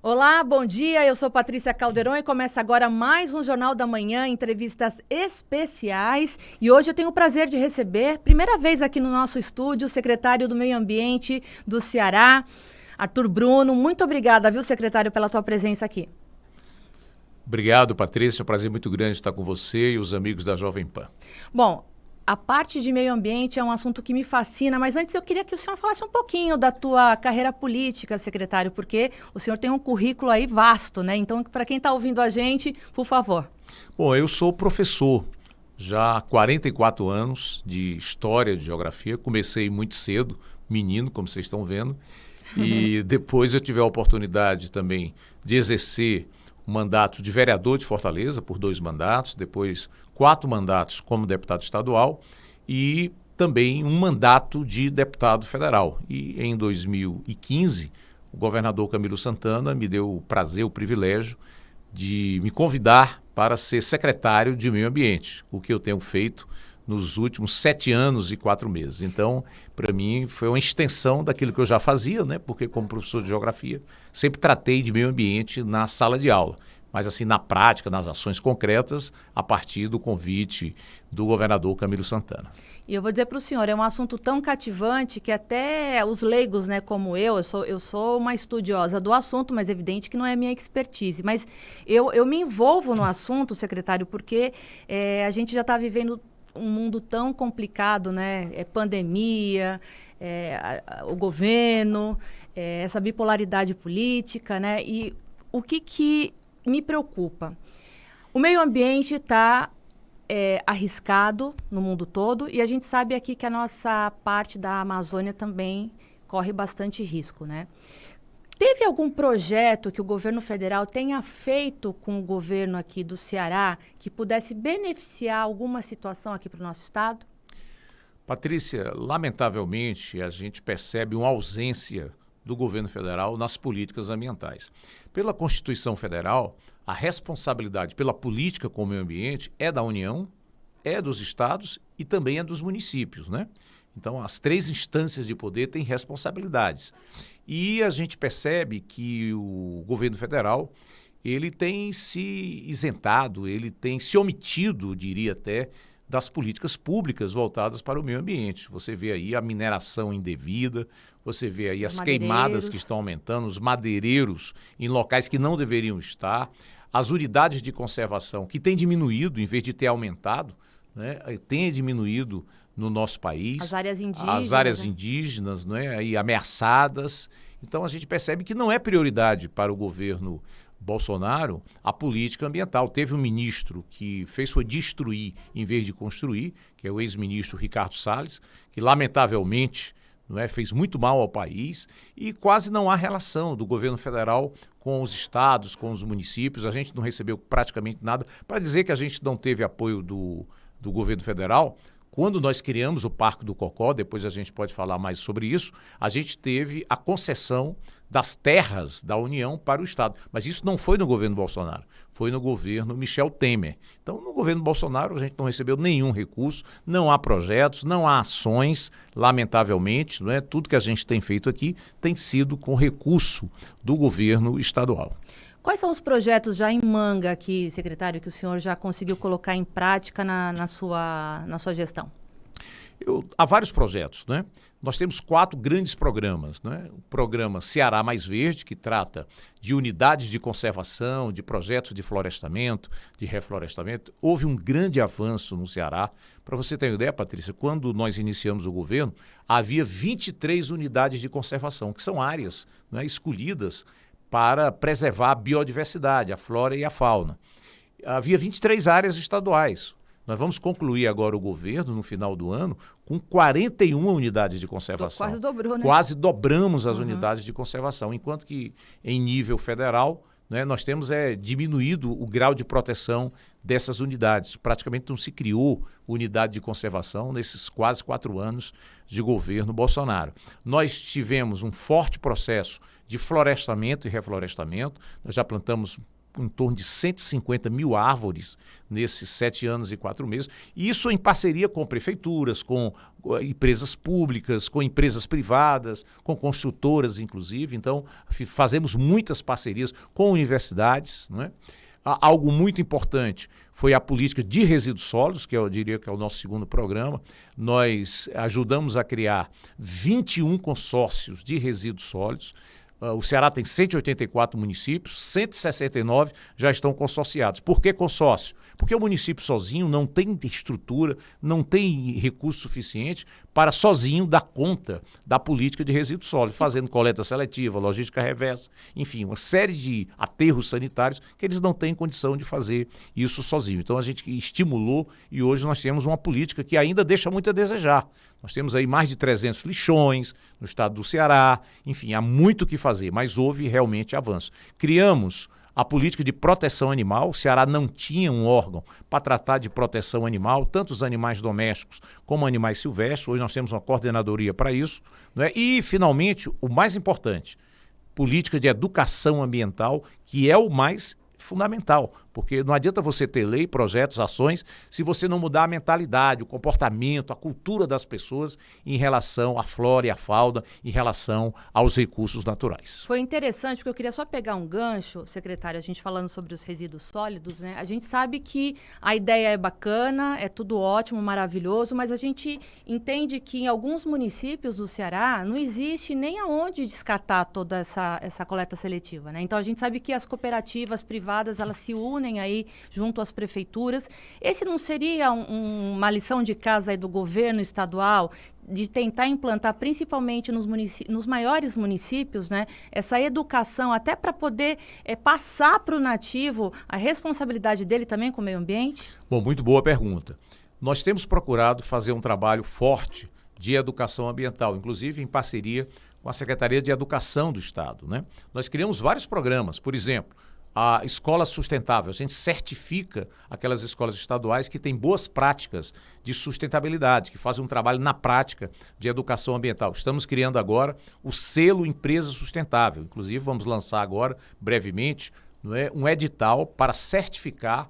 Olá, bom dia. Eu sou Patrícia Calderon e começa agora mais um Jornal da Manhã, entrevistas especiais. E hoje eu tenho o prazer de receber, primeira vez aqui no nosso estúdio, o secretário do Meio Ambiente do Ceará, Arthur Bruno. Muito obrigada, viu, secretário, pela tua presença aqui. Obrigado, Patrícia. É um prazer muito grande estar com você e os amigos da Jovem Pan. Bom, a parte de meio ambiente é um assunto que me fascina, mas antes eu queria que o senhor falasse um pouquinho da tua carreira política, secretário, porque o senhor tem um currículo aí vasto, né? Então, para quem está ouvindo a gente, por favor. Bom, eu sou professor já há 44 anos de História, de Geografia. Comecei muito cedo, menino, como vocês estão vendo. E depois eu tive a oportunidade também de exercer o mandato de vereador de Fortaleza por 2 mandatos, depois 4 mandatos como deputado estadual e também um mandato de deputado federal. E em 2015, o governador Camilo Santana me deu o prazer, o privilégio de me convidar para ser secretário de Meio Ambiente, o que eu tenho feito nos últimos 7 anos e 4 meses. Então, para mim, foi uma extensão daquilo que eu já fazia, né? Porque como professor de geografia, sempre tratei de meio ambiente na sala de aula. Mas assim, na prática, nas ações concretas, a partir do convite do governador Camilo Santana. E eu vou dizer para o senhor, é um assunto tão cativante que até os leigos, né, como eu sou uma estudiosa do assunto, mas é evidente que não é minha expertise. Mas eu me envolvo no assunto, secretário, porque a gente já está vivendo um mundo tão complicado, né? Pandemia, o governo, essa bipolaridade política, né? E o que me preocupa? O meio ambiente está arriscado no mundo todo e a gente sabe aqui que a nossa parte da Amazônia também corre bastante risco, né? Teve algum projeto que o governo federal tenha feito com o governo aqui do Ceará que pudesse beneficiar alguma situação aqui para o nosso estado? Patrícia, lamentavelmente, a gente percebe uma ausência do governo federal nas políticas ambientais. Pela Constituição Federal, a responsabilidade pela política com o meio ambiente é da União, é dos estados e também é dos municípios, né? Então, as 3 instâncias de poder têm responsabilidades. E a gente percebe que o governo federal, ele tem se isentado, ele tem se omitido, diria até, das políticas públicas voltadas para o meio ambiente. Você vê aí a mineração indevida, você vê aí as queimadas que estão aumentando, os madeireiros em locais que não deveriam estar, as unidades de conservação que têm diminuído em vez de ter aumentado, né, tem diminuído no nosso país. As áreas indígenas. As áreas indígenas, né, aí ameaçadas. Então a gente percebe que não é prioridade para o governo Bolsonaro a política ambiental. Teve um ministro que foi destruir em vez de construir, que é o ex-ministro Ricardo Salles, que lamentavelmente fez muito mal ao país e quase não há relação do governo federal com os estados, com os municípios. A gente não recebeu praticamente nada. Para dizer que a gente não teve apoio do governo federal, quando nós criamos o Parque do Cocó, depois a gente pode falar mais sobre isso, a gente teve a concessão das terras da União para o Estado. Mas isso não foi no governo Bolsonaro, foi no governo Michel Temer. Então, no governo Bolsonaro, a gente não recebeu nenhum recurso, não há projetos, não há ações, lamentavelmente, tudo que a gente tem feito aqui tem sido com recurso do governo estadual. Quais são os projetos já em manga aqui, secretário, que o senhor já conseguiu colocar em prática na sua gestão? Há vários projetos, né? Nós temos 4 grandes programas, né? O programa Ceará Mais Verde, que trata de unidades de conservação, de projetos de florestamento, de reflorestamento. Houve um grande avanço no Ceará. Para você ter uma ideia, Patrícia, quando nós iniciamos o governo, havia 23 unidades de conservação, que são áreas, escolhidas para preservar a biodiversidade, a flora e a fauna. Havia 23 áreas estaduais. Nós vamos concluir agora o governo, no final do ano, com 41 unidades de conservação. Quase dobrou, né? Quase dobramos as unidades de conservação, enquanto que em nível federal, nós temos diminuído o grau de proteção dessas unidades. Praticamente não se criou unidade de conservação nesses quase 4 anos de governo Bolsonaro. Nós tivemos um forte processo de florestamento e reflorestamento. Nós já plantamos em torno de 150 mil árvores nesses 7 anos e 4 meses, e isso em parceria com prefeituras, com empresas públicas, com empresas privadas, com construtoras, inclusive. Então, fazemos muitas parcerias com universidades, não é? Algo muito importante foi a política de resíduos sólidos, que eu diria que é o nosso segundo programa. Nós ajudamos a criar 21 consórcios de resíduos sólidos. O Ceará tem 184 municípios, 169 já estão consorciados. Por que consórcio? Porque o município sozinho não tem estrutura, não tem recurso suficiente para sozinho dar conta da política de resíduos sólidos, fazendo coleta seletiva, logística reversa, enfim, uma série de aterros sanitários que eles não têm condição de fazer isso sozinho. Então a gente estimulou e hoje nós temos uma política que ainda deixa muito a desejar. Nós temos aí mais de 300 lixões no estado do Ceará, enfim, há muito o que fazer, mas houve realmente avanço. Criamos a política de proteção animal. O Ceará não tinha um órgão para tratar de proteção animal, tanto os animais domésticos como animais silvestres. Hoje nós temos uma coordenadoria para isso, né? E, finalmente, o mais importante, política de educação ambiental, que é o mais fundamental, porque não adianta você ter lei, projetos, ações, se você não mudar a mentalidade, o comportamento, a cultura das pessoas em relação à flora e à fauna, em relação aos recursos naturais. Foi interessante, porque eu queria só pegar um gancho, secretário, a gente falando sobre os resíduos sólidos, né? A gente sabe que a ideia é bacana, é tudo ótimo, maravilhoso, mas a gente entende que em alguns municípios do Ceará não existe nem aonde descartar toda essa coleta seletiva, né? Então a gente sabe que as cooperativas privadas, elas se unem aí junto às prefeituras. Esse não seria uma lição de casa aí do governo estadual de tentar implantar, principalmente nos maiores municípios, né, essa educação até para poder passar para o nativo a responsabilidade dele também com o meio ambiente? Bom, muito boa pergunta. Nós temos procurado fazer um trabalho forte de educação ambiental, inclusive em parceria com a Secretaria de Educação do Estado, né? Nós criamos vários programas, por exemplo, a escola sustentável. A gente certifica aquelas escolas estaduais que têm boas práticas de sustentabilidade, que fazem um trabalho na prática de educação ambiental. Estamos criando agora o selo Empresa Sustentável. Inclusive, vamos lançar agora, brevemente, não é, um edital para certificar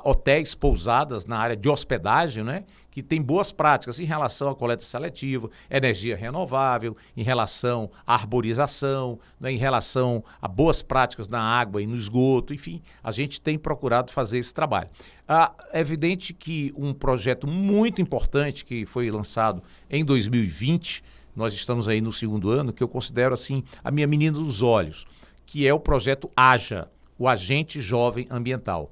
hotéis, pousadas na área de hospedagem, né, que tem boas práticas em relação à coleta seletiva, energia renovável, em relação à arborização, né, em relação a boas práticas na água e no esgoto, enfim, a gente tem procurado fazer esse trabalho. É evidente que um projeto muito importante que foi lançado em 2020, nós estamos aí no segundo ano, que eu considero assim a minha menina dos olhos, que é o projeto AJA, o Agente Jovem Ambiental.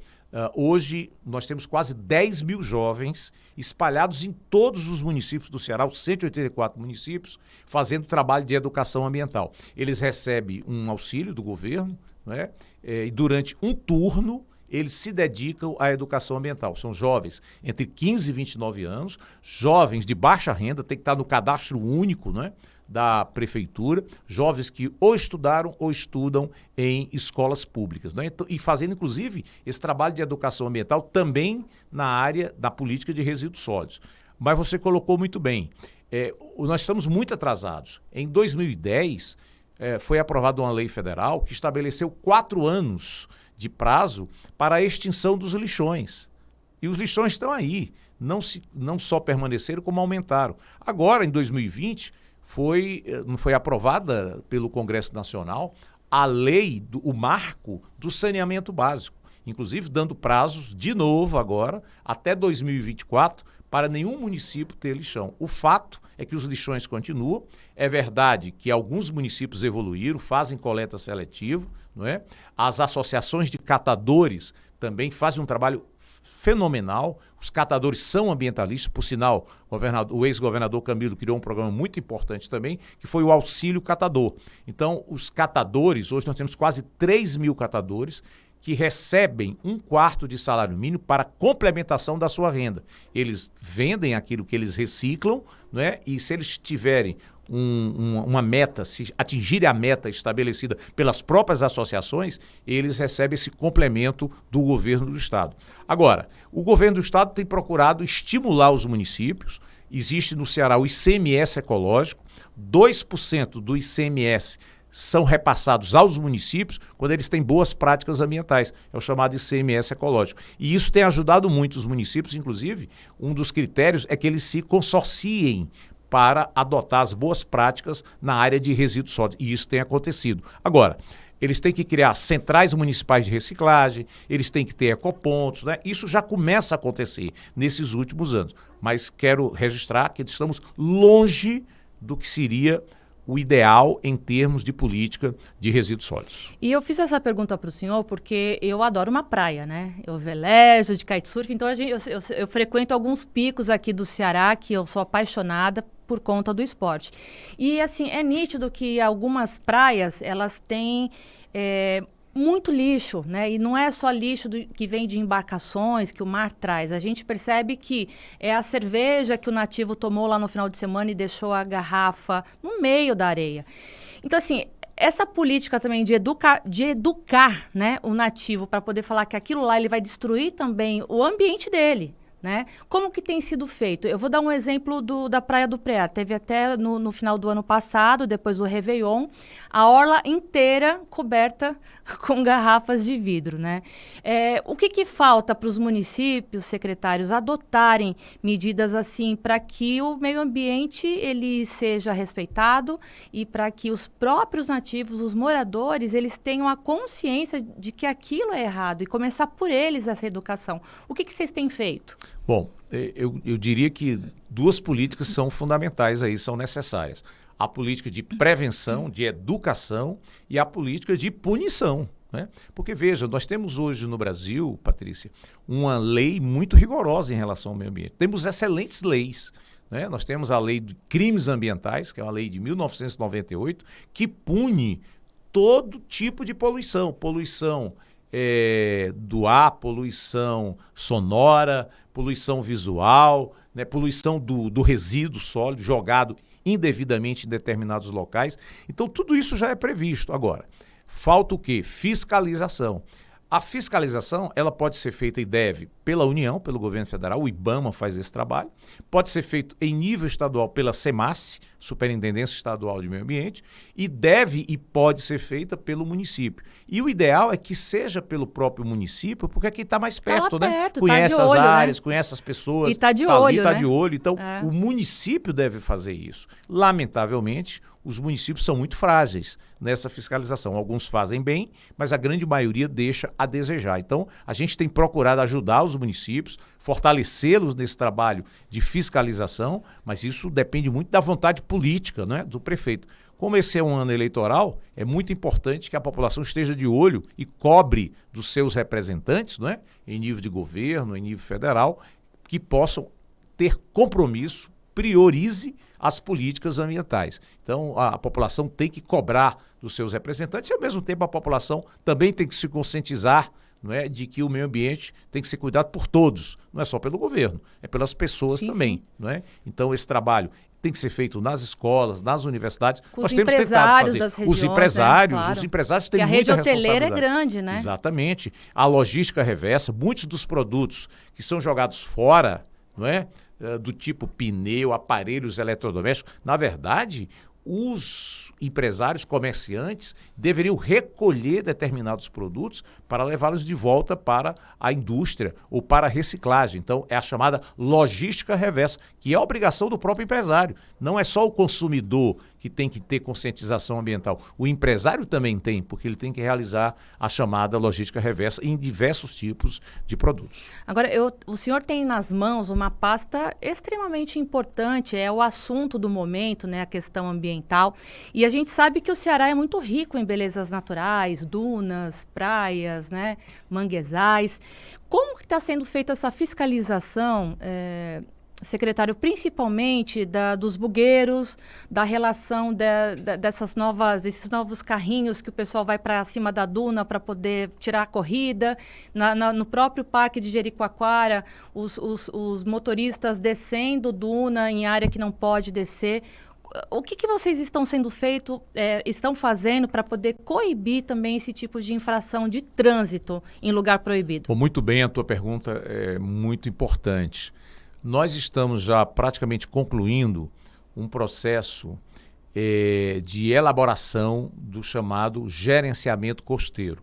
Hoje nós temos quase 10 mil jovens espalhados em todos os municípios do Ceará, os 184 municípios, fazendo trabalho de educação ambiental. Eles recebem um auxílio do governo, né? E durante um turno eles se dedicam à educação ambiental. São jovens entre 15 e 29 anos, jovens de baixa renda, tem que estar no cadastro único, né, da prefeitura, jovens que ou estudaram ou estudam em escolas públicas, né? E fazendo, inclusive, esse trabalho de educação ambiental também na área da política de resíduos sólidos. Mas você colocou muito bem, nós estamos muito atrasados. Em 2010, foi aprovada uma lei federal que estabeleceu 4 anos de prazo para a extinção dos lixões. E os lixões estão aí, não só permaneceram, como aumentaram. Agora, em 2020, foi aprovada pelo Congresso Nacional a lei, o marco do saneamento básico, inclusive dando prazos, de novo agora, até 2024, para nenhum município ter lixão. O fato é que os lixões continuam. É verdade que alguns municípios evoluíram, fazem coleta seletiva, não é? As associações de catadores também fazem um trabalho fenomenal. Os catadores são ambientalistas, por sinal, o ex-governador Camilo criou um programa muito importante também, que foi o Auxílio Catador. Então, os catadores, hoje nós temos quase 3 mil catadores, que recebem 1/4 de salário mínimo para complementação da sua renda. Eles vendem aquilo que eles reciclam, né? E se eles tiverem uma meta, se atingirem a meta estabelecida pelas próprias associações, eles recebem esse complemento do governo do estado. Agora, o governo do estado tem procurado estimular os municípios. Existe no Ceará o ICMS ecológico, 2% do ICMS são repassados aos municípios quando eles têm boas práticas ambientais. É o chamado ICMS ecológico. E isso tem ajudado muito os municípios, inclusive, um dos critérios é que eles se consorciem para adotar as boas práticas na área de resíduos sólidos. E isso tem acontecido. Agora, eles têm que criar centrais municipais de reciclagem, eles têm que ter ecopontos, né? Isso já começa a acontecer nesses últimos anos. Mas quero registrar que estamos longe do que seria o ideal em termos de política de resíduos sólidos. E eu fiz essa pergunta para o senhor porque eu adoro uma praia, né? Eu velejo de kitesurf, então eu frequento alguns picos aqui do Ceará que eu sou apaixonada por conta do esporte. E assim, é nítido que algumas praias, elas têm muito lixo, né? E não é só lixo que vem de embarcações, que o mar traz. A gente percebe que é a cerveja que o nativo tomou lá no final de semana e deixou a garrafa no meio da areia. Então, assim, essa política também de educar, né, o nativo para poder falar que aquilo lá ele vai destruir também o ambiente dele. Né? Como que tem sido feito? Eu vou dar um exemplo da Praia do Preá. Teve até no final do ano passado, depois do Réveillon, a orla inteira coberta com garrafas de vidro. Né? O que falta para os municípios, secretários, adotarem medidas assim para que o meio ambiente ele seja respeitado e para que os próprios nativos, os moradores, eles tenham a consciência de que aquilo é errado e começar por eles essa educação? O que vocês têm feito? Bom, eu diria que duas políticas são fundamentais aí, são necessárias. A política de prevenção, de educação e a política de punição. Né? Porque, veja, nós temos hoje no Brasil, Patrícia, uma lei muito rigorosa em relação ao meio ambiente. Temos excelentes leis. Né? Nós temos a lei de crimes ambientais, que é uma lei de 1998, que pune todo tipo de poluição. Poluição do ar, poluição sonora, poluição visual, né, poluição do resíduo sólido jogado indevidamente em determinados locais. Então, tudo isso já é previsto. Agora, falta o quê? Fiscalização. A fiscalização, ela pode ser feita e deve pela União, pelo governo federal, o IBAMA faz esse trabalho, pode ser feito em nível estadual pela SEMASSE, Superintendência Estadual de Meio Ambiente, e deve e pode ser feita pelo município. E o ideal é que seja pelo próprio município, porque é quem está mais perto, né? Perto, conhece tá de olho, as áreas, né? conhece as pessoas. E está de olho, Está né? de olho. Então, o município deve fazer isso. Lamentavelmente, os municípios são muito frágeis nessa fiscalização. Alguns fazem bem, mas a grande maioria deixa a desejar. Então, a gente tem procurado ajudar os municípios, fortalecê-los nesse trabalho de fiscalização, mas isso depende muito da vontade política, né, do prefeito. Como esse é um ano eleitoral, é muito importante que a população esteja de olho e cobre dos seus representantes, né, em nível de governo, em nível federal, que possam ter compromisso, priorize as políticas ambientais. Então, a população tem que cobrar dos seus representantes e, ao mesmo tempo, a população também tem que se conscientizar, não é, de que o meio ambiente tem que ser cuidado por todos, não é só pelo governo, é pelas pessoas também. Não é? Então, esse trabalho tem que ser feito nas escolas, nas universidades. Com Nós os temos tentado empresários fazer. das regiões, Os empresários, né? Claro. os empresários têm Porque muita a rede hoteleira é responsabilidade. grande, né? Exatamente. A logística reversa, muitos dos produtos que são jogados fora, não é? Do tipo pneu, aparelhos eletrodomésticos, na verdade, os empresários, comerciantes, deveriam recolher determinados produtos para levá-los de volta para a indústria ou para a reciclagem. Então, é a chamada logística reversa, que é a obrigação do próprio empresário. Não é só o consumidor que tem que ter conscientização ambiental. O empresário também tem, porque ele tem que realizar a chamada logística reversa em diversos tipos de produtos. Agora, o senhor tem nas mãos uma pasta extremamente importante, é o assunto do momento, né, a questão ambiental. E a gente sabe que o Ceará é muito rico em belezas naturais, dunas, praias, né, manguezais. Como que está sendo feita essa fiscalização, secretário, principalmente dos bugueiros, da relação desses novos carrinhos que o pessoal vai para cima da duna para poder tirar a corrida, no próprio parque de Jericoacoara, os motoristas descendo duna em área que não pode descer. O que vocês estão fazendo para poder coibir também esse tipo de infração de trânsito em lugar proibido? Bom, muito bem, a tua pergunta é muito importante. Nós estamos já praticamente concluindo um processo de elaboração do chamado gerenciamento costeiro.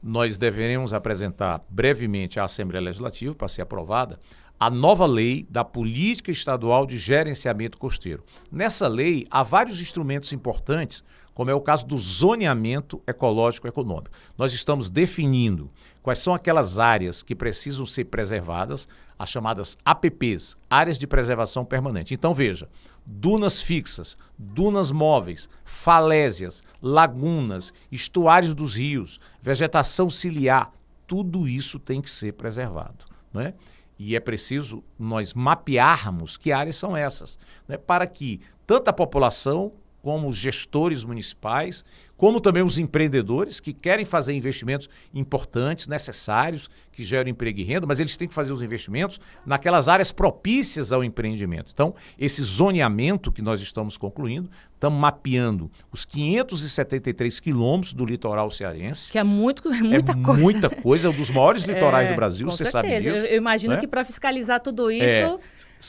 Nós deveremos apresentar brevemente à Assembleia Legislativa, para ser aprovada, a nova lei da Política Estadual de Gerenciamento Costeiro. Nessa lei, há vários instrumentos importantes, como é o caso do zoneamento ecológico-econômico. Nós estamos definindo quais são aquelas áreas que precisam ser preservadas, as chamadas APPs, Áreas de Preservação Permanente. Então, veja, dunas fixas, dunas móveis, falésias, lagunas, estuários dos rios, vegetação ciliar, tudo isso tem que ser preservado, né? E é preciso nós mapearmos que áreas são essas, né? Para que tanto a população como os gestores municipais, como também os empreendedores que querem fazer investimentos importantes, necessários, que geram emprego e renda, mas eles têm que fazer os investimentos naquelas áreas propícias ao empreendimento. Então, esse zoneamento que nós estamos concluindo, estamos mapeando os 573 quilômetros do litoral cearense. Que é muita coisa. Muita coisa, é um dos maiores litorais do Brasil, com você certeza. sabe disso. Eu imagino né? que para fiscalizar tudo isso...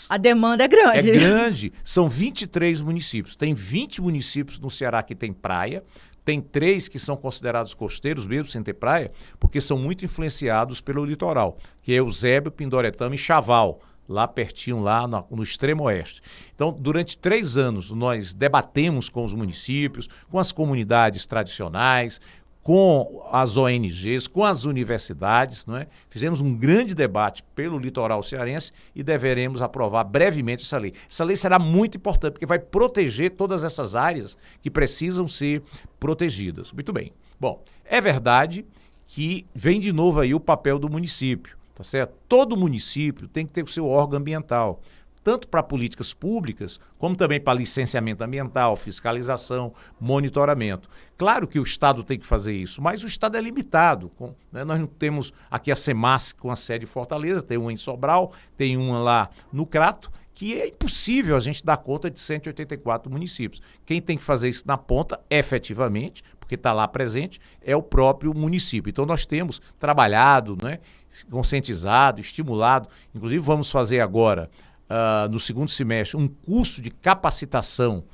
A demanda é grande. É grande. São 23 municípios. Tem 20 municípios no Ceará que tem praia. Tem 3 que são considerados costeiros, mesmo sem ter praia, porque são muito influenciados pelo litoral, que é Eusébio, Pindoretama e Chaval, lá pertinho, lá no extremo oeste. Então, durante 3 anos, nós debatemos com os municípios, com as comunidades tradicionais, com as ONGs, com as universidades, não é? Fizemos um grande debate pelo litoral cearense e deveremos aprovar brevemente essa lei. Essa lei será muito importante, porque vai proteger todas essas áreas que precisam ser protegidas. Muito bem. Bom, é verdade que vem de novo aí o papel do município, tá certo? Todo município tem que ter o seu órgão ambiental, tanto para políticas públicas, como também para licenciamento ambiental, fiscalização, monitoramento. Claro que o Estado tem que fazer isso, mas o Estado é limitado. Né? Nós não temos aqui a Semasc com a sede em Fortaleza, tem uma em Sobral, tem uma lá no Crato, que é impossível a gente dar conta de 184 municípios. Quem tem que fazer isso na ponta, efetivamente, porque está lá presente, é o próprio município. Então nós temos trabalhado, né, conscientizado, estimulado, inclusive vamos fazer agora, no segundo semestre, um curso de capacitação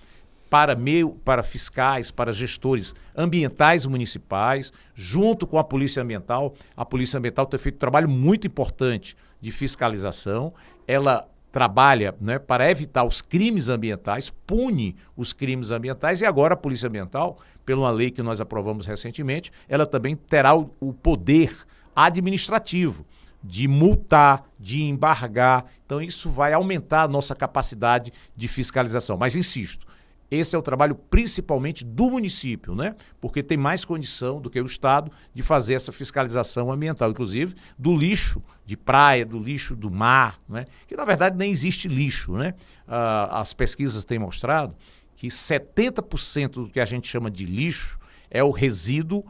para fiscais, para gestores ambientais municipais, junto com a Polícia Ambiental. A Polícia Ambiental tem feito um trabalho muito importante de fiscalização. Ela trabalha, né, para evitar os crimes ambientais, pune os crimes ambientais, e agora a Polícia Ambiental, pela uma lei que nós aprovamos recentemente, ela também terá o poder administrativo de multar, de embargar. Então isso vai aumentar a nossa capacidade de fiscalização. Mas insisto, esse é o trabalho principalmente do município, né? Porque tem mais condição do que o Estado de fazer essa fiscalização ambiental, inclusive do lixo de praia, do lixo do mar, né? Que na verdade nem existe lixo, né? As pesquisas têm mostrado que 70% do que a gente chama de lixo é o resíduo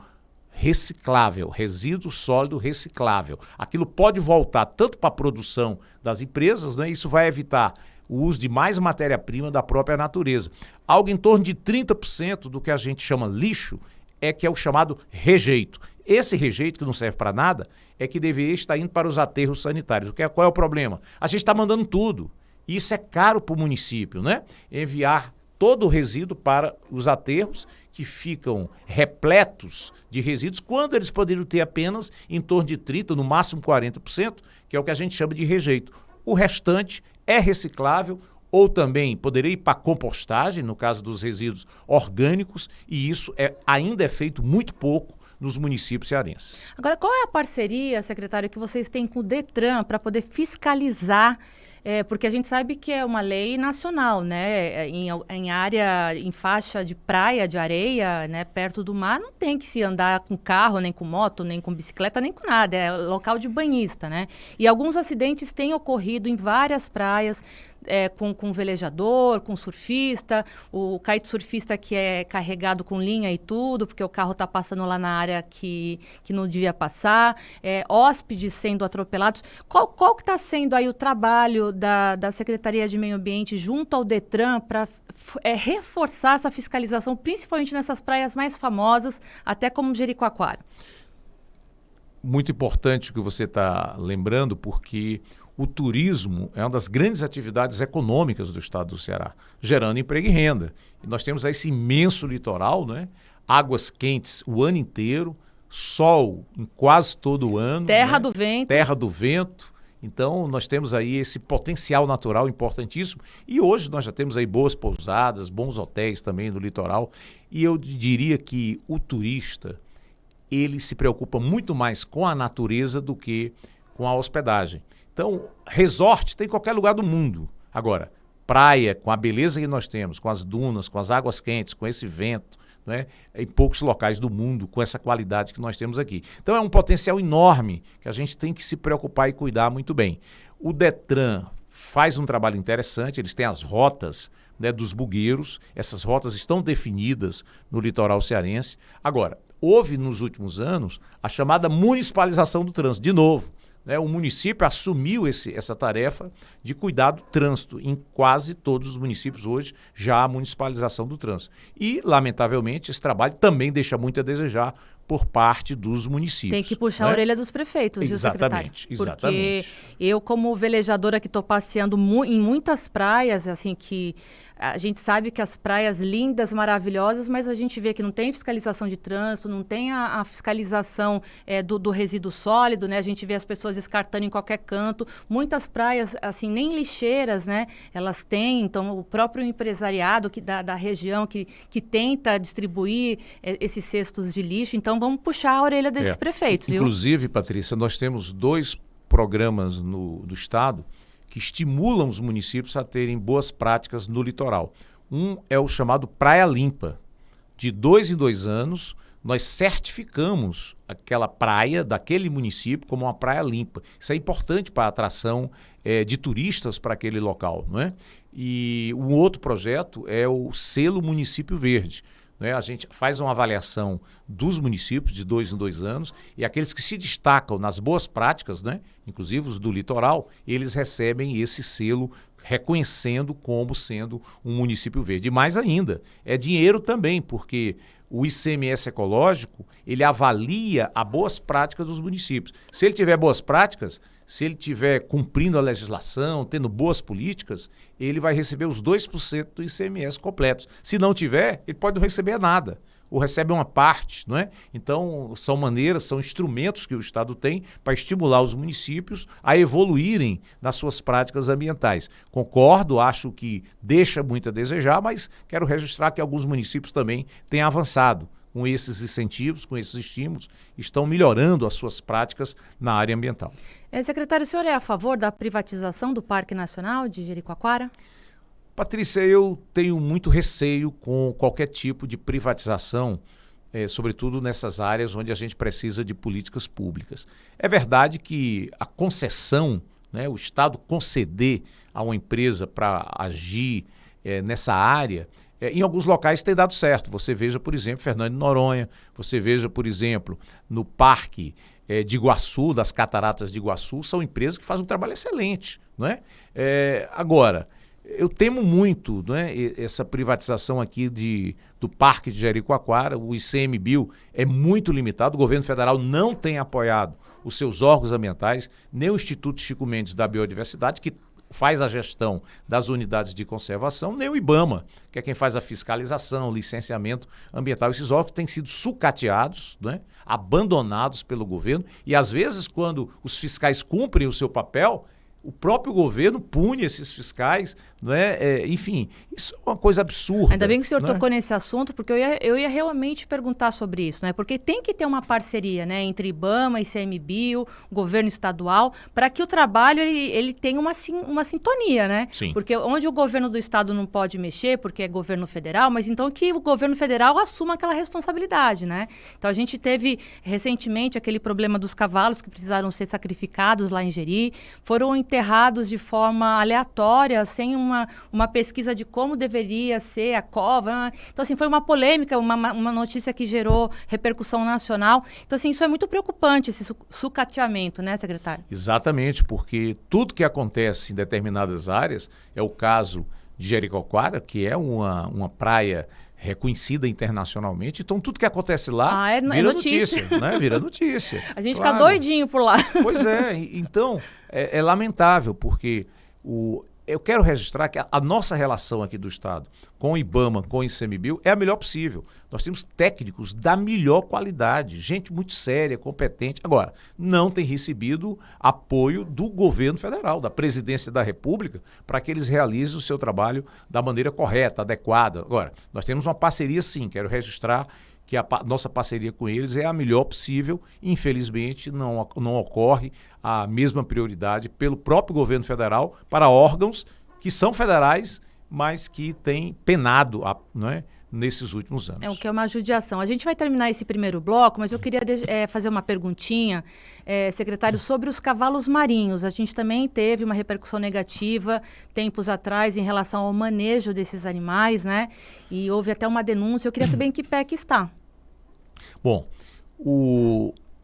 reciclável, resíduo sólido reciclável. Aquilo pode voltar tanto para a produção das empresas, né? Isso vai evitar o uso de mais matéria-prima da própria natureza. Algo em torno de 30% do que a gente chama lixo é que é o chamado rejeito. Esse rejeito, que não serve para nada, é que deveria estar indo para os aterros sanitários. Qual é o problema? A gente está mandando tudo. E isso é caro para o município, né? Enviar todo o resíduo para os aterros, que ficam repletos de resíduos, quando eles poderiam ter apenas em torno de 30%, no máximo 40%, que é o que a gente chama de rejeito. O restante é reciclável, ou também poderia ir para compostagem, no caso dos resíduos orgânicos, e isso ainda é feito muito pouco nos municípios cearenses. Agora, qual é a parceria, secretário, que vocês têm com o Detran para poder fiscalizar? Porque a gente sabe que é uma lei nacional, né? Em área, em faixa de praia, de areia, né? Perto do mar, não tem que se andar com carro, nem com moto, nem com bicicleta, nem com nada. É local de banhista, né? E alguns acidentes têm ocorrido em várias praias, com velejador, com surfista, o kitesurfista que é carregado com linha e tudo, porque o carro está passando lá na área que não devia passar, hóspedes sendo atropelados. Qual que está sendo aí o trabalho da Secretaria de Meio Ambiente junto ao Detran para reforçar essa fiscalização, principalmente nessas praias mais famosas, até como Jericoacoara? Muito importante o que você está lembrando, porque o turismo é uma das grandes atividades econômicas do estado do Ceará, gerando emprego e renda. E nós temos aí esse imenso litoral, né? Águas quentes o ano inteiro, sol em quase todo o ano. Terra né? do vento. Terra do vento. Então, nós temos aí esse potencial natural importantíssimo. E hoje nós já temos aí boas pousadas, bons hotéis também no litoral. E eu diria que o turista, ele se preocupa muito mais com a natureza do que com a hospedagem. Então, resort tem em qualquer lugar do mundo. Agora, praia, com a beleza que nós temos, com as dunas, com as águas quentes, com esse vento, né, em poucos locais do mundo, com essa qualidade que nós temos aqui. Então, é um potencial enorme que a gente tem que se preocupar e cuidar muito bem. O Detran faz um trabalho interessante, eles têm as rotas, né, dos bugueiros, essas rotas estão definidas no litoral cearense. Agora, houve nos últimos anos a chamada municipalização do trânsito, de novo. O município assumiu essa tarefa de cuidar do trânsito. Em quase todos os municípios hoje já há municipalização do trânsito. E, lamentavelmente, esse trabalho também deixa muito a desejar por parte dos municípios. Tem que puxar a orelha dos prefeitos, viu, secretário? Exatamente. Porque eu, como velejadora que estou passeando em muitas praias, assim, que a gente sabe que as praias lindas, maravilhosas, mas a gente vê que não tem fiscalização de trânsito, não tem a fiscalização do resíduo sólido, né? A gente vê as pessoas descartando em qualquer canto. Muitas praias, assim, nem lixeiras, né? Elas têm, então o próprio empresariado da região que tenta distribuir esses cestos de lixo. Então vamos puxar a orelha desses prefeitos, viu? Inclusive, Patrícia, nós temos 2 programas do estado que estimulam os municípios a terem boas práticas no litoral. Um é o chamado Praia Limpa. De 2 em 2 anos, nós certificamos aquela praia daquele município como uma praia limpa. Isso é importante para a atração de turistas para aquele local, não é? E um outro projeto é o Selo Município Verde. A gente faz uma avaliação dos municípios de 2 em 2 anos e aqueles que se destacam nas boas práticas, né, inclusive os do litoral, eles recebem esse selo reconhecendo como sendo um município verde. E mais ainda, é dinheiro também, porque o ICMS ecológico, ele avalia as boas práticas dos municípios. Se ele tiver boas práticas, se ele estiver cumprindo a legislação, tendo boas políticas, ele vai receber os 2% do ICMS completos. Se não tiver, ele pode não receber nada, ou recebe uma parte, não é? Então, são maneiras, são instrumentos que o Estado tem para estimular os municípios a evoluírem nas suas práticas ambientais. Concordo, acho que deixa muito a desejar, mas quero registrar que alguns municípios também têm avançado com esses incentivos, com esses estímulos, estão melhorando as suas práticas na área ambiental. Secretário, o senhor é a favor da privatização do Parque Nacional de Jericoacoara? Patrícia, eu tenho muito receio com qualquer tipo de privatização, sobretudo nessas áreas onde a gente precisa de políticas públicas. É verdade que a concessão, né, o Estado conceder a uma empresa para agir nessa área, em alguns locais tem dado certo. Você veja, por exemplo, Fernando de Noronha, você veja, por exemplo, no Parque de Iguaçu, das Cataratas de Iguaçu, são empresas que fazem um trabalho excelente, não é? Agora, eu temo muito, não é, essa privatização aqui do Parque de Jericoacoara. O ICMBio é muito limitado, o governo federal não tem apoiado os seus órgãos ambientais, nem o Instituto Chico Mendes da Biodiversidade, que faz a gestão das unidades de conservação, nem o IBAMA, que é quem faz a fiscalização, licenciamento ambiental. Esses órgãos têm sido sucateados, né, abandonados pelo governo, e às vezes, quando os fiscais cumprem o seu papel, o próprio governo pune esses fiscais, não é? Enfim, isso é uma coisa absurda. Ainda bem que o senhor tocou nesse assunto, porque eu ia realmente perguntar sobre isso, né? Porque tem que ter uma parceria, né, entre IBAMA, ICMBio, governo estadual, para que o trabalho ele tenha uma sintonia, né? Sim. Porque onde o governo do estado não pode mexer, porque é governo federal, mas então que o governo federal assuma aquela responsabilidade, né? Então a gente teve recentemente aquele problema dos cavalos que precisaram ser sacrificados lá em Jeri, foram enterrados de forma aleatória, sem uma pesquisa de como deveria ser a cova. Então, assim, foi uma polêmica, uma notícia que gerou repercussão nacional. Então, assim, isso é muito preocupante, esse sucateamento, né, secretário? Exatamente, porque tudo que acontece em determinadas áreas, é o caso de Jericoacoara, que é uma praia reconhecida internacionalmente, então tudo que acontece lá é vira notícia. né? Vira notícia. A gente Claro. fica doidinho por lá. Pois é, então é lamentável, porque eu quero registrar que a nossa relação aqui do Estado com o IBAMA, com o ICMBio, é a melhor possível. Nós temos técnicos da melhor qualidade, gente muito séria, competente. Agora, não tem recebido apoio do governo federal, da presidência da República, para que eles realizem o seu trabalho da maneira correta, adequada. Agora, nós temos uma parceria sim, quero registrar que a nossa parceria com eles é a melhor possível. Infelizmente, não ocorre a mesma prioridade pelo próprio governo federal para órgãos que são federais, mas que têm penado não é, nesses últimos anos. É o que é uma judiação. A gente vai terminar esse primeiro bloco, mas eu queria fazer uma perguntinha, secretário, sobre os cavalos marinhos. A gente também teve uma repercussão negativa tempos atrás em relação ao manejo desses animais, né? E houve até uma denúncia. Eu queria saber em que pé que está. Bom,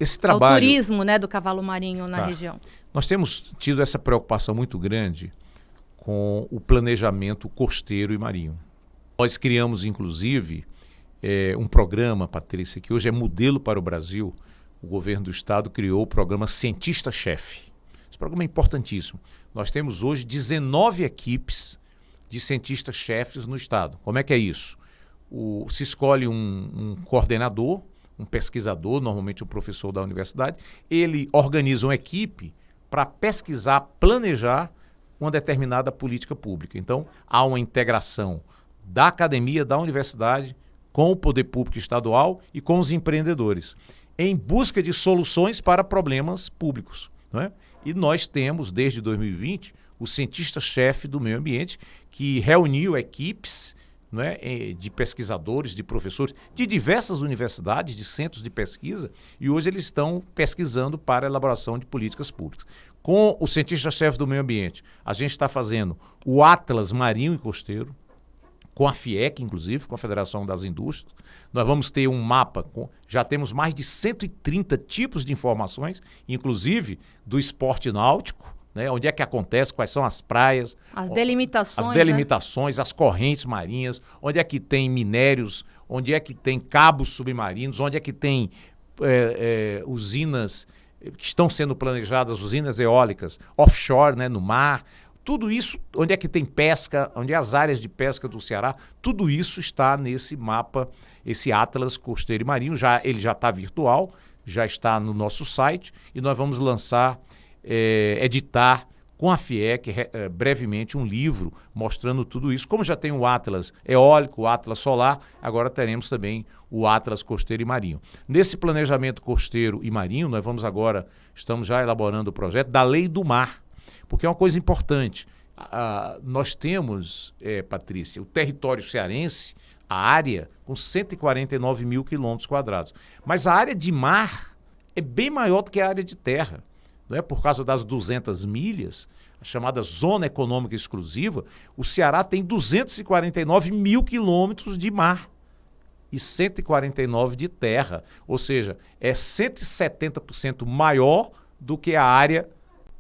esse trabalho... O turismo, né, do cavalo marinho na região. Nós temos tido essa preocupação muito grande com o planejamento costeiro e marinho. Nós criamos, inclusive, um programa, Patrícia, que hoje é modelo para o Brasil. O governo do Estado criou o programa Cientista-Chefe. Esse programa é importantíssimo. Nós temos hoje 19 equipes de cientistas-chefes no Estado. Como é que é isso? Se escolhe um coordenador, um pesquisador, normalmente um professor da universidade, ele organiza uma equipe para pesquisar, planejar uma determinada política pública. Então, há uma integração da academia, da universidade, com o poder público estadual e com os empreendedores, em busca de soluções para problemas públicos, não é? E nós temos, desde 2020, o cientista-chefe do meio ambiente, que reuniu equipes, não é, de pesquisadores, de professores, de diversas universidades, de centros de pesquisa, e hoje eles estão pesquisando para a elaboração de políticas públicas. Com o cientista-chefe do meio ambiente, a gente está fazendo o Atlas Marinho e Costeiro, com a FIEC, inclusive, com a Federação das Indústrias. Nós vamos ter um mapa, já temos mais de 130 tipos de informações, inclusive do esporte náutico, né? Onde é que acontece, quais são as praias. As delimitações. As delimitações, né? As correntes marinhas, onde é que tem minérios, onde é que tem cabos submarinos, onde é que tem usinas que estão sendo planejadas, usinas eólicas, offshore, né, no mar. Tudo isso, onde é que tem pesca, onde é as áreas de pesca do Ceará, tudo isso está nesse mapa, esse Atlas Costeiro e Marinho. Ele já está virtual, já está no nosso site e nós vamos lançar, editar com a FIEC brevemente um livro mostrando tudo isso. Como já tem o Atlas eólico, o Atlas solar, agora teremos também o Atlas Costeiro e Marinho. Nesse planejamento costeiro e marinho, estamos já elaborando o projeto da Lei do Mar, porque é uma coisa importante. Nós temos, Patrícia, o território cearense, a área com 149 mil quilômetros quadrados. Mas a área de mar é bem maior do que a área de terra. Não é? Por causa das 200 milhas, a chamada Zona Econômica Exclusiva, o Ceará tem 249 mil quilômetros de mar e 149 de terra. Ou seja, é 170% maior do que a área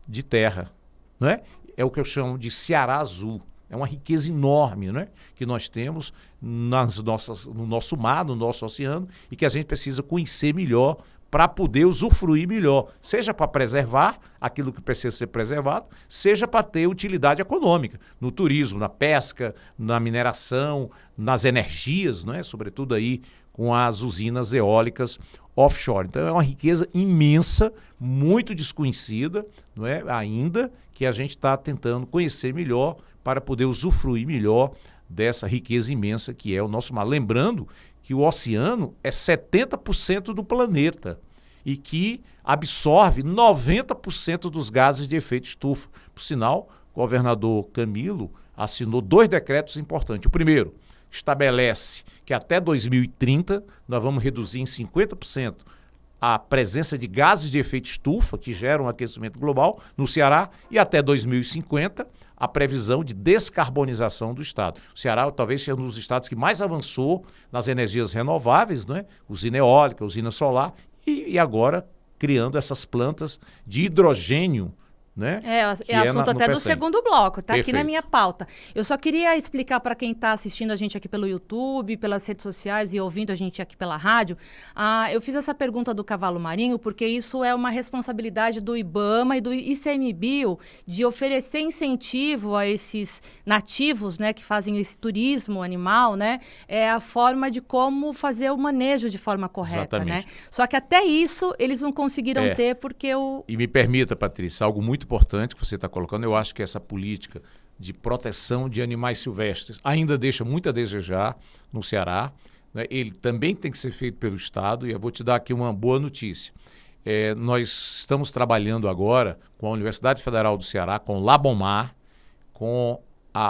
de terra. Não é? É o que eu chamo de Ceará Azul. É uma riqueza enorme, não é? Que nós temos no nosso mar, no nosso oceano, e que a gente precisa conhecer melhor para poder usufruir melhor, seja para preservar aquilo que precisa ser preservado, seja para ter utilidade econômica, no turismo, na pesca, na mineração, nas energias, não é? Sobretudo aí com as usinas eólicas offshore. Então é uma riqueza imensa, muito desconhecida, não é? Ainda, que a gente está tentando conhecer melhor para poder usufruir melhor dessa riqueza imensa que é o nosso mar. Lembrando que o oceano é 70% do planeta e que absorve 90% dos gases de efeito estufa. Por sinal, o governador Camilo assinou 2 decretos importantes. O primeiro, estabelece que até 2030 nós vamos reduzir em 50% a presença de gases de efeito estufa que geram aquecimento global no Ceará e até 2050 a previsão de descarbonização do Estado. O Ceará talvez seja um dos estados que mais avançou nas energias renováveis, né? Usina eólica, usina solar e agora criando essas plantas de hidrogênio né? É assunto até do PECEM. segundo bloco, tá aqui na Perfeito. minha pauta. Eu só queria explicar para quem está assistindo a gente aqui pelo YouTube, pelas redes sociais e ouvindo a gente aqui pela rádio. Eu fiz essa pergunta do cavalo marinho porque isso é uma responsabilidade do IBAMA e do ICMBio de oferecer incentivo a esses nativos, né, que fazem esse turismo animal, né? É a forma de como fazer o manejo de forma correta, Exatamente. né? Só que até isso eles não conseguiram ter porque o... E me permita, Patrícia, algo muito importante que você está colocando, eu acho que essa política de proteção de animais silvestres ainda deixa muito a desejar no Ceará, né? Ele também tem que ser feito pelo Estado, e eu vou te dar aqui uma boa notícia. Nós estamos trabalhando agora com a Universidade Federal do Ceará, com o Labomar, com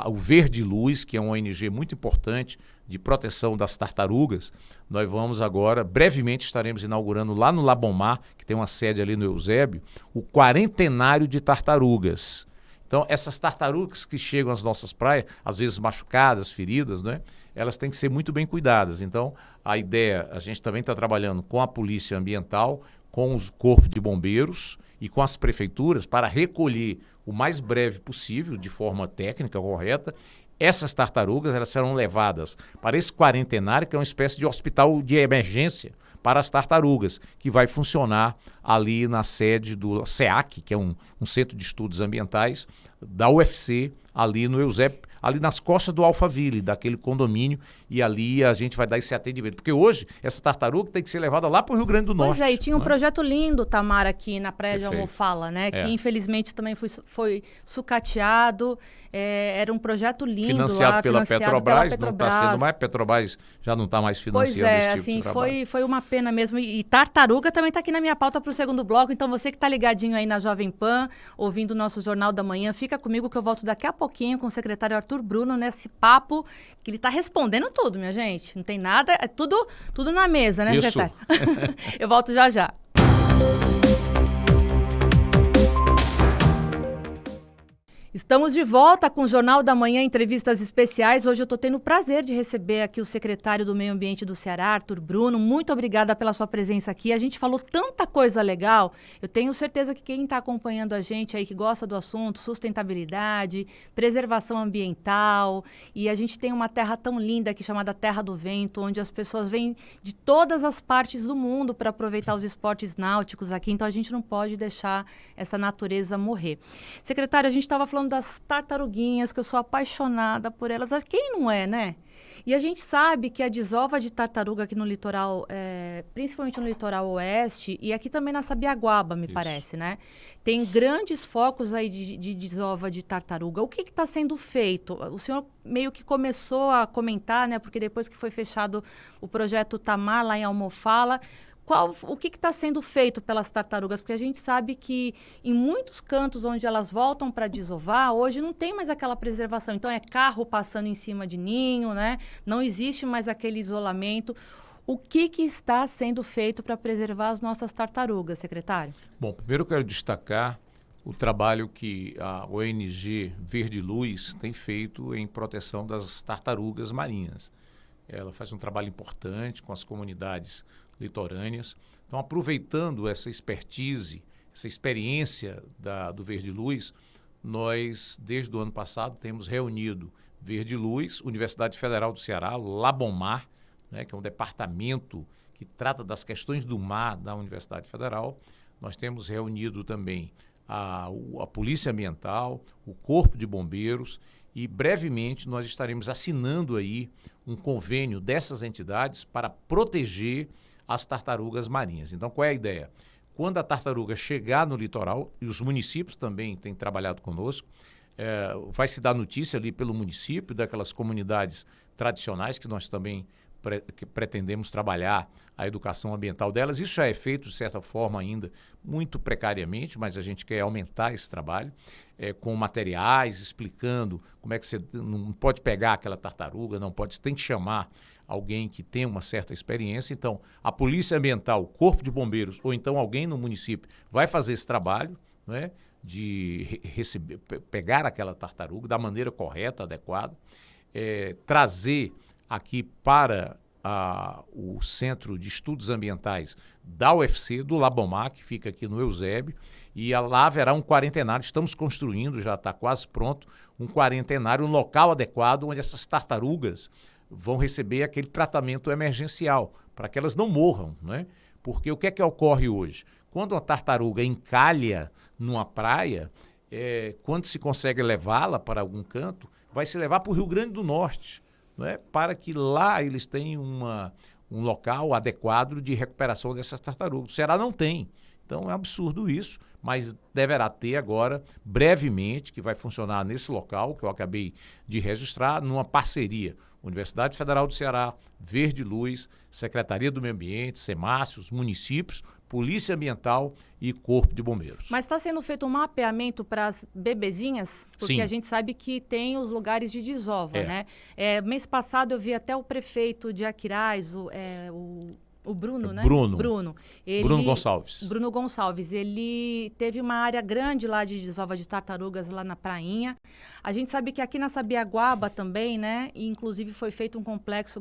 o Verde Luz, que é uma ONG muito importante de proteção das tartarugas. Nós vamos agora, brevemente estaremos inaugurando lá no Labomar, que tem uma sede ali no Eusébio, o 40º de tartarugas. Então, essas tartarugas que chegam às nossas praias, às vezes machucadas, feridas, né? Elas têm que ser muito bem cuidadas. Então, a ideia, a gente também está trabalhando com a Polícia Ambiental, com os corpos de bombeiros e com as prefeituras para recolher o mais breve possível, de forma técnica correta. Essas tartarugas, elas serão levadas para esse 40º, que é uma espécie de hospital de emergência para as tartarugas, que vai funcionar ali na sede do SEAC, que é um centro de estudos ambientais, da UFC, ali no Eusébio, ali nas costas do Alphaville, daquele condomínio, e ali a gente vai dar esse atendimento. Porque hoje, essa tartaruga tem que ser levada lá para o Rio Grande do Norte. Pois é, e tinha um projeto lindo, Tamara, aqui na Praia de Perfeito. Almofala, né? Que infelizmente também foi sucateado. Era um projeto lindo Financiado lá, pela Petrobras, não está sendo mais, Petrobras já não está mais Pois financiando esse tipo assim, de trabalho. foi uma pena mesmo. E tartaruga também está aqui na minha pauta para o segundo bloco. Então, você que está ligadinho aí na Jovem Pan, ouvindo o nosso Jornal da Manhã, fica comigo que eu volto daqui a pouquinho com o secretário Arthur Bruno nesse papo que ele está respondendo tudo, minha gente. Não tem nada, é tudo na mesa, né, Isso. secretário? Eu volto já já. Estamos de volta com o Jornal da Manhã, entrevistas especiais. Hoje eu estou tendo o prazer de receber aqui o secretário do Meio Ambiente do Ceará, Arthur Bruno. Muito obrigada pela sua presença aqui. A gente falou tanta coisa legal. Eu tenho certeza que quem está acompanhando a gente aí, que gosta do assunto, sustentabilidade, preservação ambiental. E a gente tem uma terra tão linda aqui chamada Terra do Vento, onde as pessoas vêm de todas as partes do mundo para aproveitar os esportes náuticos aqui. Então a gente não pode deixar essa natureza morrer. Secretário, a gente estava falando das tartaruguinhas, que eu sou apaixonada por elas. Quem não é, né? E a gente sabe que a desova de tartaruga aqui no litoral, principalmente no litoral oeste, e aqui também na Sabiaguaba, me parece, né? Tem grandes focos aí de desova de tartaruga. O que está sendo feito? O senhor meio que começou a comentar, né? Porque depois que foi fechado o projeto Tamar lá em Almofala, o que está sendo feito pelas tartarugas? Porque a gente sabe que em muitos cantos onde elas voltam para desovar, hoje não tem mais aquela preservação. Então, é carro passando em cima de ninho, né? Não existe mais aquele isolamento. O que está sendo feito para preservar as nossas tartarugas, secretário? Bom, primeiro eu quero destacar o trabalho que a ONG Verde Luz tem feito em proteção das tartarugas marinhas. Ela faz um trabalho importante com as comunidades litorâneas. Então, aproveitando essa expertise, essa experiência do Verde Luz, nós, desde o ano passado, temos reunido Verde Luz, Universidade Federal do Ceará, Labomar, né, que é um departamento que trata das questões do mar da Universidade Federal. Nós temos reunido também a Polícia Ambiental, o Corpo de Bombeiros, e brevemente nós estaremos assinando aí um convênio dessas entidades para proteger as tartarugas marinhas. Então, qual é a ideia? Quando a tartaruga chegar no litoral, e os municípios também têm trabalhado conosco, vai se dar notícia ali pelo município, daquelas comunidades tradicionais que nós também pretendemos trabalhar a educação ambiental delas. Isso já é feito, de certa forma, ainda muito precariamente, mas a gente quer aumentar esse trabalho, com materiais, explicando como é que você não pode pegar aquela tartaruga, tem que chamar alguém que tem uma certa experiência. Então, a Polícia Ambiental, o Corpo de Bombeiros, ou então alguém no município vai fazer esse trabalho, né, de pegar aquela tartaruga da maneira correta, adequada, trazer aqui para o Centro de Estudos Ambientais da UFC, do Labomar, que fica aqui no Eusébio, E lá haverá um quarentenário, estamos construindo, já está quase pronto, um quarentenário, um local adequado onde essas tartarugas vão receber aquele tratamento emergencial, para que elas não morram, né? Porque o que é que ocorre hoje? Quando uma tartaruga encalha numa praia, quando se consegue levá-la para algum canto, vai se levar para o Rio Grande do Norte, né? Para que lá eles tenham um local adequado de recuperação dessas tartarugas. O Ceará não tem. Então é um absurdo isso, mas deverá ter agora, brevemente, que vai funcionar nesse local, que eu acabei de registrar, numa parceria. Universidade Federal do Ceará, Verde Luz, Secretaria do Meio Ambiente, SEMASSE, os municípios, Polícia Ambiental e Corpo de Bombeiros. Mas está sendo feito um mapeamento para as bebezinhas? Porque Sim. A gente sabe que tem os lugares de desova, né? Mês passado eu vi até o prefeito de Aquiraz, o Bruno, né? Bruno Gonçalves. Bruno Gonçalves. Ele teve uma área grande lá de desova de tartarugas lá na prainha. A gente sabe que aqui na Sabiaguaba também, né? E, inclusive foi feito um complexo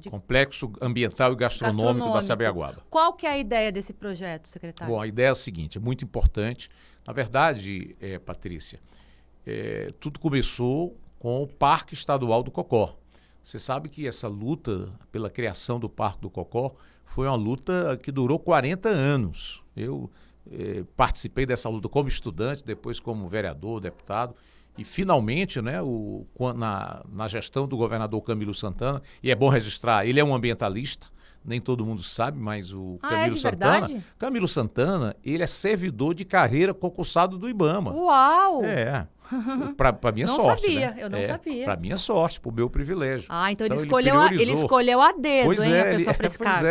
Complexo ambiental e gastronômico da Sabiaguaba. Qual que é a ideia desse projeto, secretário? Bom, a ideia é a seguinte, é muito importante. Na verdade, Patrícia, tudo começou com o Parque Estadual do Cocó. Você sabe que essa luta pela criação do Parque do Cocó foi uma luta que durou 40 anos. Eu participei dessa luta como estudante, depois como vereador, deputado, e finalmente, né, na gestão do governador Camilo Santana, e é bom registrar, ele é um ambientalista, nem todo mundo sabe, mas o Camilo Santana, ele é servidor de carreira concursado do IBAMA. Uau! Para minha sorte, sabia, né? Eu não sabia. Para minha sorte, para o meu privilégio. Então ele escolheu a dedo, pois hein, é, a pessoa para esse cargo.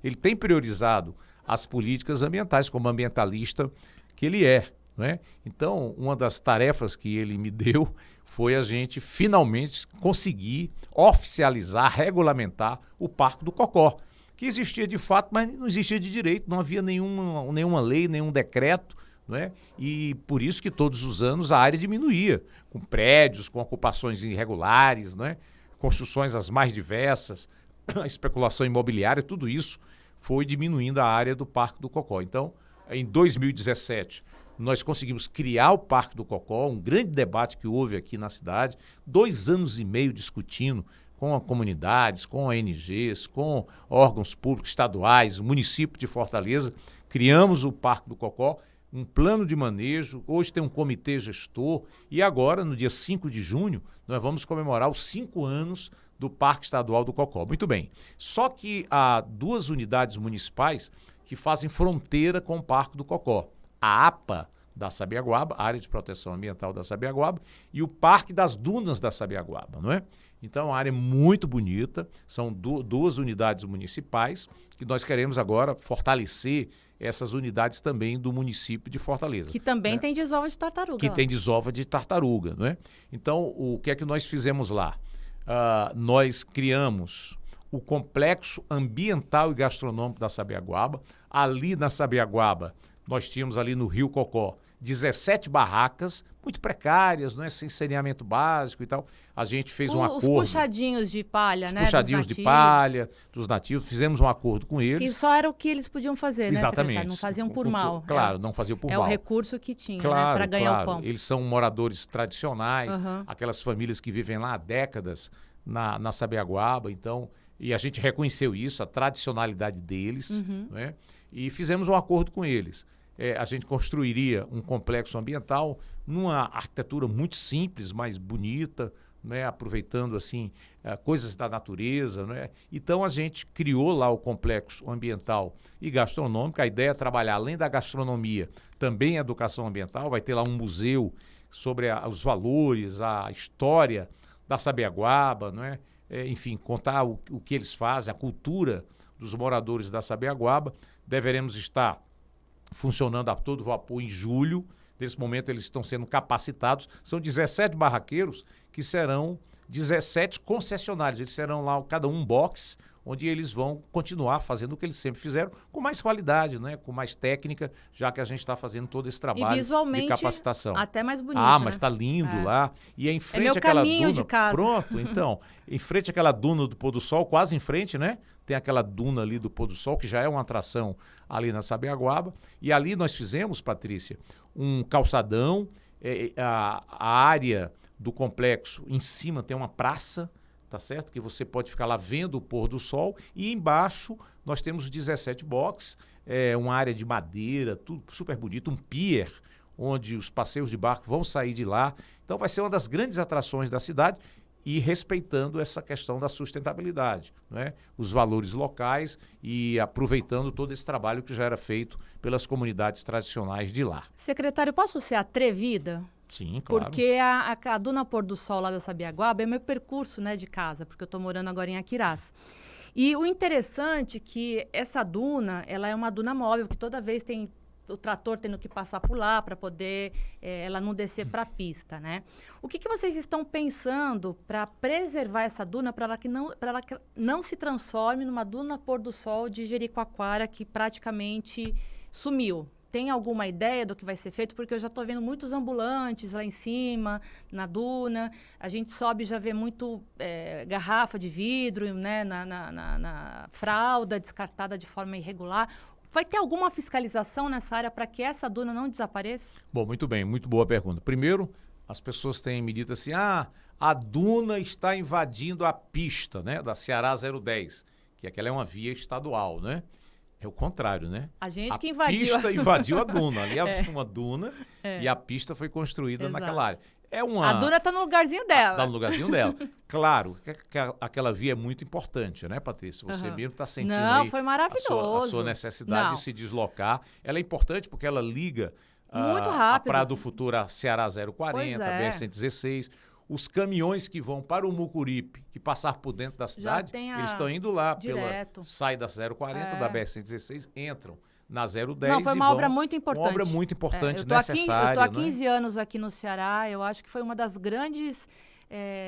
Ele tem priorizado as políticas ambientais como ambientalista que ele é, né? Então, uma das tarefas que ele me deu foi a gente finalmente conseguir oficializar, regulamentar o Parque do Cocó, que existia de fato, mas não existia de direito, não havia nenhuma lei, nenhum decreto, não é? E por isso que todos os anos a área diminuía, com prédios, com ocupações irregulares, não é? Construções as mais diversas, a especulação imobiliária, tudo isso foi diminuindo a área do Parque do Cocó. Então, em 2017, nós conseguimos criar o Parque do Cocó, um grande debate que houve aqui na cidade, 2 anos e meio discutindo com as comunidades, com ONGs, com órgãos públicos estaduais, o município de Fortaleza, criamos o Parque do Cocó, um plano de manejo, hoje tem um comitê gestor e agora, no dia 5 de junho, nós vamos comemorar os 5 anos do Parque Estadual do Cocó. Muito bem, só que há 2 unidades municipais que fazem fronteira com o Parque do Cocó. A APA da Sabiaguaba, Área de Proteção Ambiental da Sabiaguaba, e o Parque das Dunas da Sabiaguaba, não é? Então, uma área muito bonita, são 2 unidades municipais que nós queremos agora fortalecer essas unidades também do município de Fortaleza. Que também tem desova de tartaruga. Que tem desova de tartaruga, não é? Então, o que é que nós fizemos lá? Nós criamos o Complexo Ambiental e Gastronômico da Sabiaguaba. Ali na Sabiaguaba, nós tínhamos ali no Rio Cocó 17 barracas, muito precárias, não é? Sem saneamento básico e tal. A gente fez um acordo. Os puxadinhos de palha, né? Puxadinhos de palha dos nativos. Fizemos um acordo com eles. Que só era o que eles podiam fazer, né, exatamente. Não faziam por mal. Claro, não faziam por mal. É o recurso que tinha, claro, né? Para ganhar o pão. Eles são moradores tradicionais, aquelas famílias que vivem lá há décadas na Sabiaguaba, então, e a gente reconheceu isso, a tradicionalidade deles, né? E fizemos um acordo com eles. A gente construiria um complexo ambiental numa arquitetura muito simples, mas bonita, né? Aproveitando assim coisas da natureza, né? Então a gente criou lá o complexo ambiental e gastronômico. A ideia é trabalhar além da gastronomia, também a educação ambiental. Vai ter lá um museu sobre os valores, a história da Sabiaguaba, né? Enfim, contar o que eles fazem, a cultura dos moradores da Sabiaguaba. Deveremos estar funcionando a todo vapor em julho. Nesse momento eles estão sendo capacitados. São 17 barraqueiros que serão 17 concessionários. Eles terão lá cada um box, onde eles vão continuar fazendo o que eles sempre fizeram, com mais qualidade, né? Com mais técnica, já que a gente está fazendo todo esse trabalho de capacitação. Até mais bonito, mas está lindo lá. E é em frente meu àquela caminho duna. de casa. Pronto, então, em frente àquela duna do pôr do sol, quase em frente, né? Tem aquela duna ali do pôr do sol, que já é uma atração ali na Sabiaguaba. E ali nós fizemos, Patrícia, um calçadão, a área do complexo em cima tem uma praça, tá certo? Que você pode ficar lá vendo o pôr do sol. E embaixo nós temos 17 boxes, uma área de madeira, tudo super bonito, um pier, onde os passeios de barco vão sair de lá. Então vai ser uma das grandes atrações da cidade e respeitando essa questão da sustentabilidade, né? Os valores locais e aproveitando todo esse trabalho que já era feito pelas comunidades tradicionais de lá. Secretário, posso ser atrevida? Sim, claro. Porque a Duna Pôr do Sol lá da Sabiaguaba é meu percurso, né, de casa, porque eu estou morando agora em Aquirás. E o interessante é que essa duna, ela é uma duna móvel, que toda vez tem o trator tendo que passar por lá para poder ela não descer para a pista, né? O que vocês estão pensando para preservar essa duna, para ela que não se transforme numa duna Pôr do Sol de Jericoacoara que praticamente sumiu? Tem alguma ideia do que vai ser feito? Porque eu já estou vendo muitos ambulantes lá em cima, na duna. A gente sobe e já vê muito garrafa de vidro, né, na fralda descartada de forma irregular. Vai ter alguma fiscalização nessa área para que essa duna não desapareça? Bom, muito bem, muito boa pergunta. Primeiro, as pessoas têm me dito assim, a duna está invadindo a pista, né, da Ceará 010, que aquela é uma via estadual, né? É o contrário, né? A gente que invadiu. A pista invadiu a duna. Ali havia uma duna e a pista foi construída naquela área. A duna está no lugarzinho dela. Está no lugarzinho dela. Claro que aquela via é muito importante, né, Patrícia? Você mesmo está sentindo aí foi maravilhoso. A sua necessidade de se deslocar. Ela é importante porque ela liga muito rápido. a Praia do Futuro a Ceará 040, a BR-116. Os caminhões que vão para o Mucuripe, que passar por dentro da cidade, eles estão indo lá sai da 040, da BR-116, entram na 010. Não, foi uma obra muito importante. Uma obra muito importante, necessária. Eu estou há 15 anos aqui no Ceará, eu acho que foi uma das grandes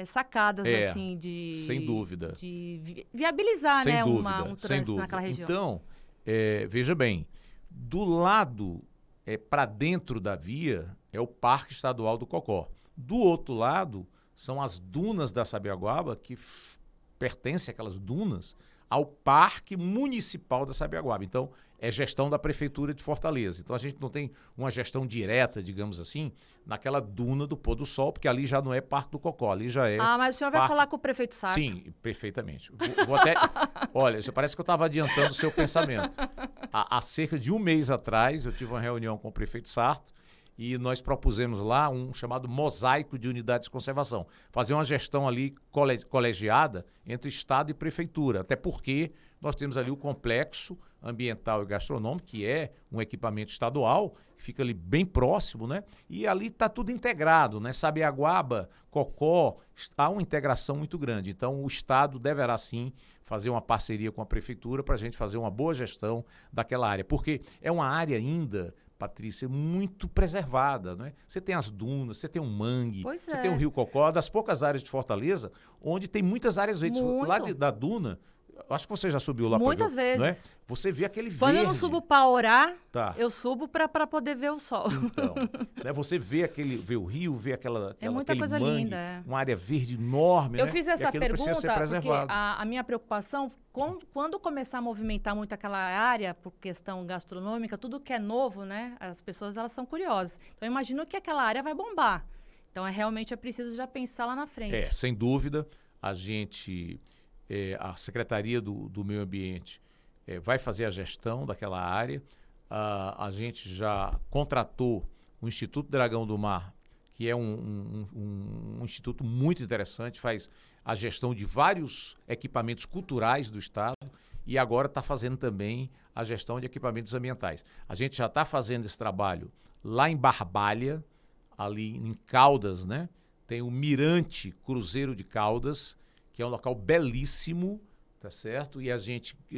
sacadas, assim, sem dúvida. De viabilizar, sem né, dúvida, um trânsito naquela região. Então, veja bem, do lado para dentro da via é o Parque Estadual do Cocó. Do outro lado são as dunas da Sabiaguaba, que pertencem aquelas dunas ao Parque Municipal da Sabiaguaba. Então, é gestão da Prefeitura de Fortaleza. Então, a gente não tem uma gestão direta, digamos assim, naquela duna do Pôr do Sol, porque ali já não é Parque do Cocó, ali já é... mas o senhor vai falar com o prefeito Sarto? Sim, perfeitamente. Vou até... Olha, parece que eu estava adiantando o seu pensamento. Há cerca de um mês atrás, eu tive uma reunião com o prefeito Sarto, e nós propusemos lá um chamado mosaico de unidades de conservação. Fazer uma gestão ali colegiada entre Estado e Prefeitura, até porque nós temos ali o complexo ambiental e gastronômico, que é um equipamento estadual, que fica ali bem próximo, né? E ali está tudo integrado, né? Sabiaguaba, Cocó, há uma integração muito grande. Então, o Estado deverá, sim, fazer uma parceria com a Prefeitura para a gente fazer uma boa gestão daquela área, porque é uma área ainda... Patrícia, muito preservada, né? Você tem as dunas, você tem um mangue, você tem o Rio Cocó, das poucas áreas de Fortaleza, onde tem muitas áreas verdes. Lá da duna, acho que você já subiu lá. Muitas vezes. Não é? Você vê aquele verde. Quando eu não subo para orar, eu subo para poder ver o sol. Então, né? Você vê o rio, vê muita aquele coisa mangue, linda. Uma área verde enorme, Eu fiz essa pergunta porque a minha preocupação, quando começar a movimentar muito aquela área, por questão gastronômica, tudo que é novo, né? As pessoas, elas são curiosas. Então, eu imagino que aquela área vai bombar. Então, realmente é preciso já pensar lá na frente. Sem dúvida. A gente, a Secretaria do Meio Ambiente vai fazer a gestão daquela área. A gente já contratou o Instituto Dragão do Mar, que é um instituto muito interessante, faz a gestão de vários equipamentos culturais do Estado e agora está fazendo também a gestão de equipamentos ambientais. A gente já está fazendo esse trabalho lá em Barbalha, ali em Caldas, né? Tem o Mirante Cruzeiro de Caldas, que é um local belíssimo, tá certo? E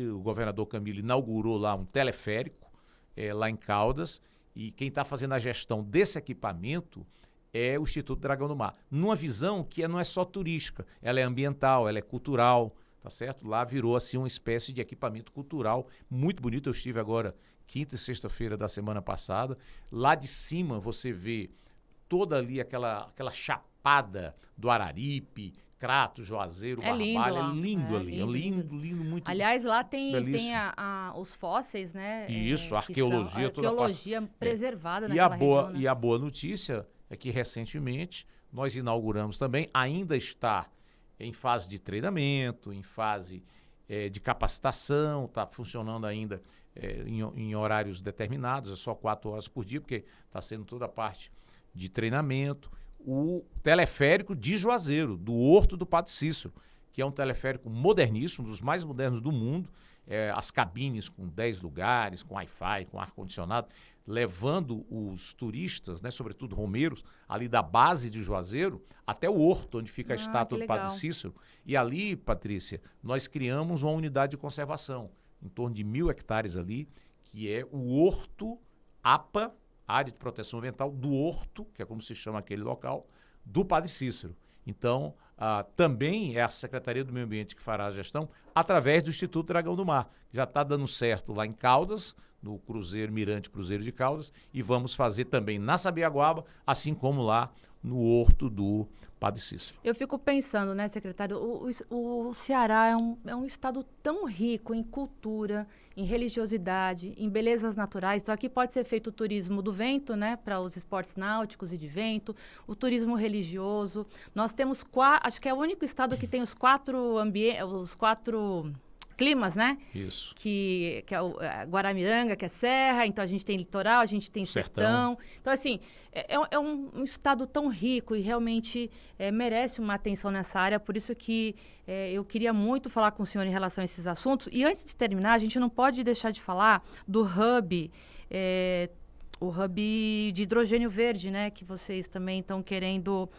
o governador Camilo inaugurou lá um teleférico lá em Caldas, e quem está fazendo a gestão desse equipamento é o Instituto Dragão do Mar. Numa visão que não é só turística, ela é ambiental, ela é cultural, tá certo? Lá virou assim uma espécie de equipamento cultural muito bonito. Eu estive agora quinta e sexta-feira da semana passada. Lá de cima você vê toda ali aquela chapada do Araripe, Crato, Juazeiro, lindo Barbalha. lá. É lindo ali. Lindo, muito. Aliás, lá tem os fósseis, né? Isso, a arqueologia, toda a arqueologia preservada naquela região. Né? E a boa notícia é que recentemente nós inauguramos também, ainda está em fase de treinamento, em fase de capacitação, está funcionando ainda em horários determinados, é só 4 horas por dia, porque está sendo toda a parte de treinamento. O teleférico de Juazeiro, do Horto do Padre Cícero, que é um teleférico moderníssimo, um dos mais modernos do mundo, as cabines com 10 lugares, com Wi-Fi, com ar-condicionado, levando os turistas, né, sobretudo romeiros, ali da base de Juazeiro até o Horto, onde fica a estátua do Padre Cícero. E ali, Patrícia, nós criamos uma unidade de conservação, em torno de 1.000 hectares ali, que é o Horto APA, Área de Proteção Ambiental do Horto, que é como se chama aquele local, do Padre Cícero. Então, também é a Secretaria do Meio Ambiente que fará a gestão através do Instituto Dragão do Mar. Já está dando certo lá em Caldas, no Cruzeiro Mirante Cruzeiro de Caldas, e vamos fazer também na Sabiaguaba, assim como lá no Horto do Padre Cícero. Eu fico pensando, né, secretário, o Ceará é um estado tão rico em cultura, em religiosidade, em belezas naturais. Então, aqui pode ser feito o turismo do vento, né, para os esportes náuticos e de vento, o turismo religioso. Nós temos acho que é o único estado que tem os 4 climas, né? Isso. Que é o Guaramiranga, que é serra, então a gente tem litoral, a gente tem sertão. Então, assim, é um estado tão rico e realmente merece uma atenção nessa área, por isso que eu queria muito falar com o senhor em relação a esses assuntos. E antes de terminar, a gente não pode deixar de falar do hub, o hub de hidrogênio verde, né? Que vocês também estão querendo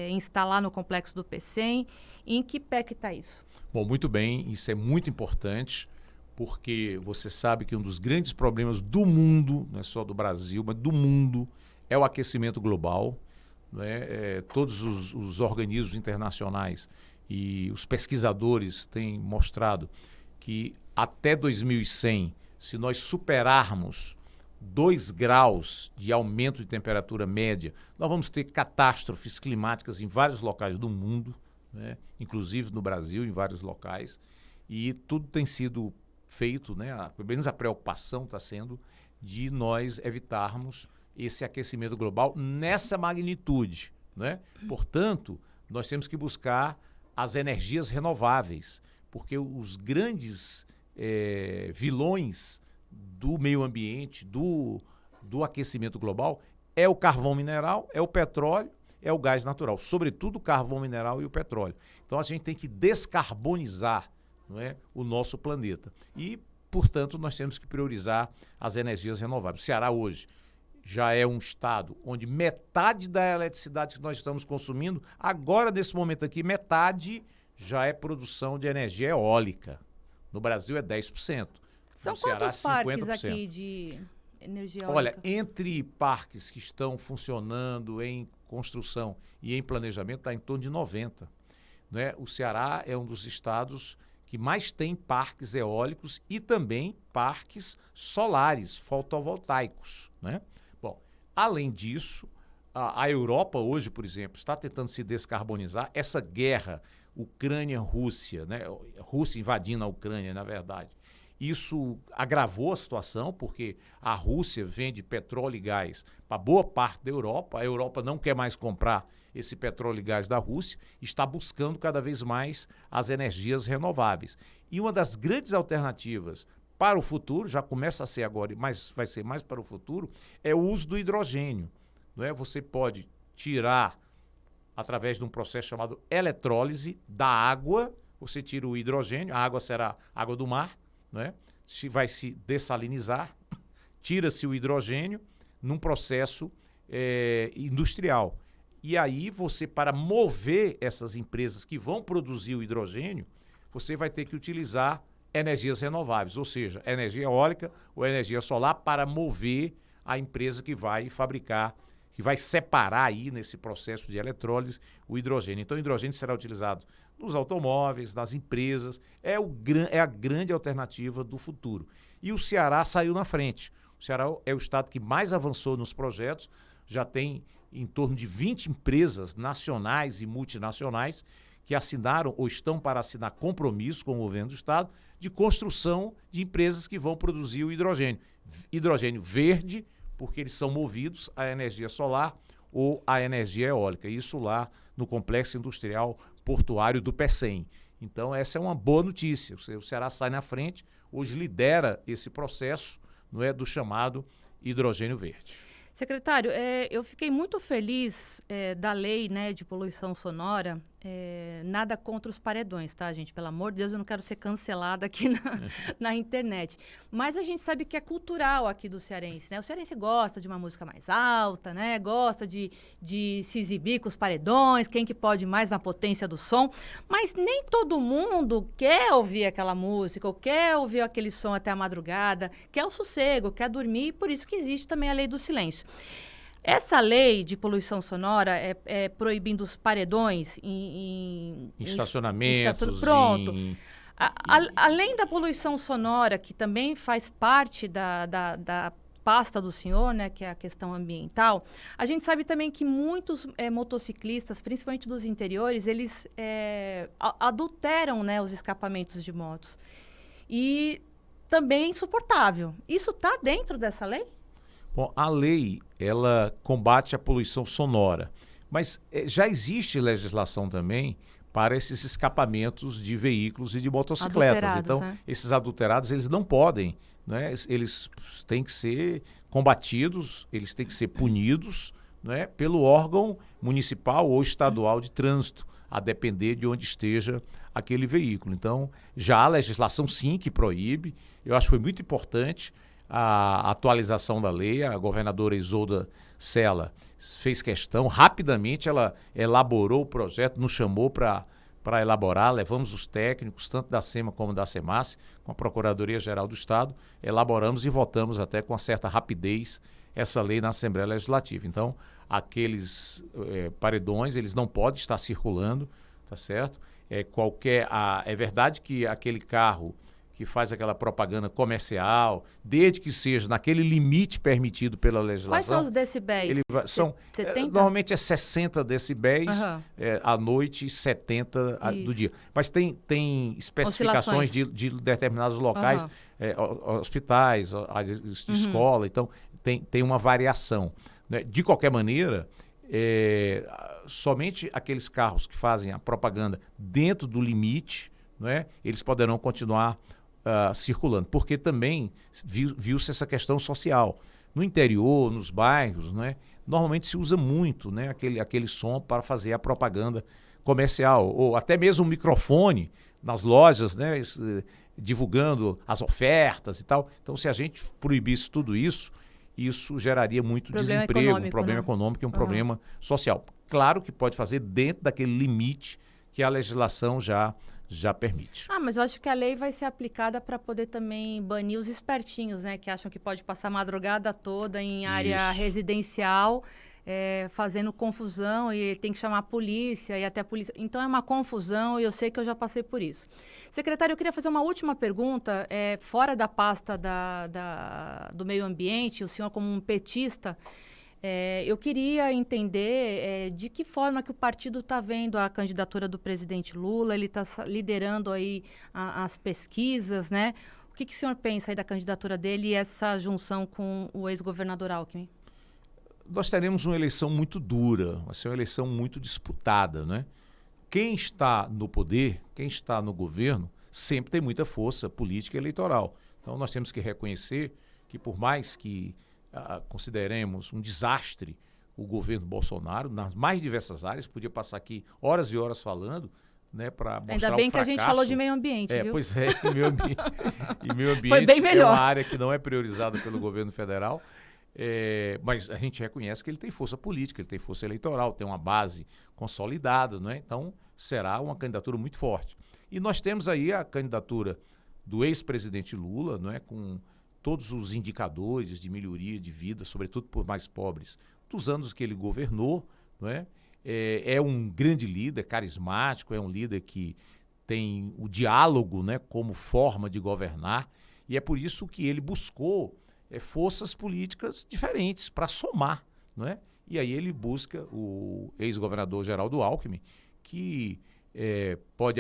instalar no complexo do Pecém. Em que pé que está isso? Bom, muito bem, isso é muito importante, porque você sabe que um dos grandes problemas do mundo, não é só do Brasil, mas do mundo, é o aquecimento global. Né? Todos os organismos internacionais e os pesquisadores têm mostrado que até 2100, se nós superarmos 2 graus de aumento de temperatura média, nós vamos ter catástrofes climáticas em vários locais do mundo, né? Inclusive no Brasil, em vários locais, e tudo tem sido feito, né? Pelo menos a preocupação está sendo de nós evitarmos esse aquecimento global nessa magnitude. Né? Portanto, nós temos que buscar as energias renováveis, porque os grandes vilões do meio ambiente, do aquecimento global, é o carvão mineral, é o petróleo, é o gás natural, sobretudo o carvão mineral e o petróleo. Então a gente tem que descarbonizar, não é, o nosso planeta. E, portanto, nós temos que priorizar as energias renováveis. O Ceará hoje já é um estado onde metade da eletricidade que nós estamos consumindo, agora nesse momento aqui, metade já é produção de energia eólica. No Brasil é 10%. São no Ceará, quantos parques 50%. Aqui de energia eólica? Olha, entre parques que estão funcionando em construção e em planejamento, está em torno de 90. Né? O Ceará é um dos estados que mais tem parques eólicos e também parques solares, fotovoltaicos. Né? Bom, além disso, a Europa hoje, por exemplo, está tentando se descarbonizar. Essa guerra Ucrânia-Rússia, né? Rússia invadindo a Ucrânia, na verdade, isso agravou a situação, porque a Rússia vende petróleo e gás para boa parte da Europa. A Europa não quer mais comprar esse petróleo e gás da Rússia, está buscando cada vez mais as energias renováveis. E uma das grandes alternativas para o futuro, já começa a ser agora, mas vai ser mais para o futuro, é o uso do hidrogênio. Não é? Você pode tirar, através de um processo chamado eletrólise da água, você tira o hidrogênio, a água será água do mar, né? Vai se dessalinizar, tira-se o hidrogênio num processo industrial. E aí você, para mover essas empresas que vão produzir o hidrogênio, você vai ter que utilizar energias renováveis, ou seja, energia eólica ou energia solar para mover a empresa que vai fabricar que vai separar aí nesse processo de eletrólise o hidrogênio. Então o hidrogênio será utilizado nos automóveis, nas empresas, é a grande alternativa do futuro. E o Ceará saiu na frente. O Ceará é o estado que mais avançou nos projetos, já tem em torno de 20 empresas nacionais e multinacionais que assinaram ou estão para assinar compromisso com o governo do estado de construção de empresas que vão produzir o hidrogênio. Hidrogênio verde, porque eles são movidos à energia solar ou à energia eólica. Isso lá no Complexo Industrial Portuário do Pecém. Então essa é uma boa notícia. O Ceará sai na frente, hoje lidera esse processo, não é, do chamado hidrogênio verde. Secretário, eu fiquei muito feliz da lei, né, de poluição sonora. Nada contra os paredões, tá, gente? Pelo amor de Deus, eu não quero ser cancelada aqui na internet. Mas a gente sabe que é cultural aqui do cearense, né? O cearense gosta de uma música mais alta, né? Gosta de se exibir com os paredões, quem que pode mais na potência do som. Mas nem todo mundo quer ouvir aquela música, ou quer ouvir aquele som até a madrugada, quer o sossego, quer dormir, e por isso que existe também a lei do silêncio. Essa lei de poluição sonora proibindo os paredões em estacionamentos. Pronto. Além da poluição sonora, que também faz parte da pasta do senhor, né, que é a questão ambiental, a gente sabe também que muitos motociclistas, principalmente dos interiores, eles adulteram, né, os escapamentos de motos. E também é insuportável. Isso está dentro dessa lei? Bom, a lei, ela combate a poluição sonora, mas já existe legislação também para esses escapamentos de veículos e de motocicletas. Então, esses adulterados, eles não podem, né? Eles têm que ser combatidos, eles têm que ser punidos, né, pelo órgão municipal ou estadual de trânsito, a depender de onde esteja aquele veículo. Então, já há legislação, sim, que proíbe. Eu acho que foi muito importante a atualização da lei. A governadora Isolda Sela fez questão, rapidamente ela elaborou o projeto, nos chamou para elaborar, levamos os técnicos, tanto da SEMA como da SEMASSE, com a Procuradoria-Geral do Estado, elaboramos e votamos até com uma certa rapidez essa lei na Assembleia Legislativa. Então, aqueles paredões, eles não podem estar circulando, tá certo? É verdade que aquele carro que faz aquela propaganda comercial, desde que seja naquele limite permitido pela legislação. Quais são os decibéis? Normalmente é 60 decibéis à noite e 70 do dia. Mas tem especificações de determinados locais, hospitais, de escola, então tem uma variação, né? De qualquer maneira, somente aqueles carros que fazem a propaganda dentro do limite, né, eles poderão continuar circulando, porque também viu-se essa questão social. No interior, nos bairros, né, normalmente se usa muito, né, aquele som para fazer a propaganda comercial, ou até mesmo o microfone nas lojas, né, divulgando as ofertas e tal. Então, se a gente proibisse tudo isso, isso geraria muito desemprego, um problema econômico e um problema social. Claro que pode fazer dentro daquele limite que a legislação já permite. Mas eu acho que a lei vai ser aplicada para poder também banir os espertinhos, né? Que acham que pode passar a madrugada toda em área residencial, fazendo confusão, e tem que chamar a polícia e até a polícia. Então é uma confusão e eu sei que eu já passei por isso. Secretário, eu queria fazer uma última pergunta, fora da pasta do meio ambiente, o senhor como um petista, eu queria entender de que forma que o partido está vendo a candidatura do presidente Lula. Ele está liderando aí as pesquisas, né? O que o senhor pensa aí da candidatura dele e essa junção com o ex-governador Alckmin? Nós teremos uma eleição muito dura, vai ser uma eleição muito disputada, né? Quem está no poder, quem está no governo, sempre tem muita força política e eleitoral. Então nós temos que reconhecer que, por mais que consideremos um desastre o governo Bolsonaro, nas mais diversas áreas, podia passar aqui horas e horas falando, né, para mostrar o fracasso. Ainda bem que a gente falou de meio ambiente, viu? Pois é, e meio ambiente foi bem melhor. É uma área que não é priorizada pelo governo federal, mas a gente reconhece que ele tem força política, ele tem força eleitoral, tem uma base consolidada, né? Então será uma candidatura muito forte. E nós temos aí a candidatura do ex-presidente Lula, não é, com todos os indicadores de melhoria de vida, sobretudo por mais pobres dos anos que ele governou, não é? É um grande líder, carismático, é um líder que tem o diálogo, né, como forma de governar, e é por isso que ele buscou forças políticas diferentes para somar, não é? E aí ele busca o ex-governador Geraldo Alckmin, que pode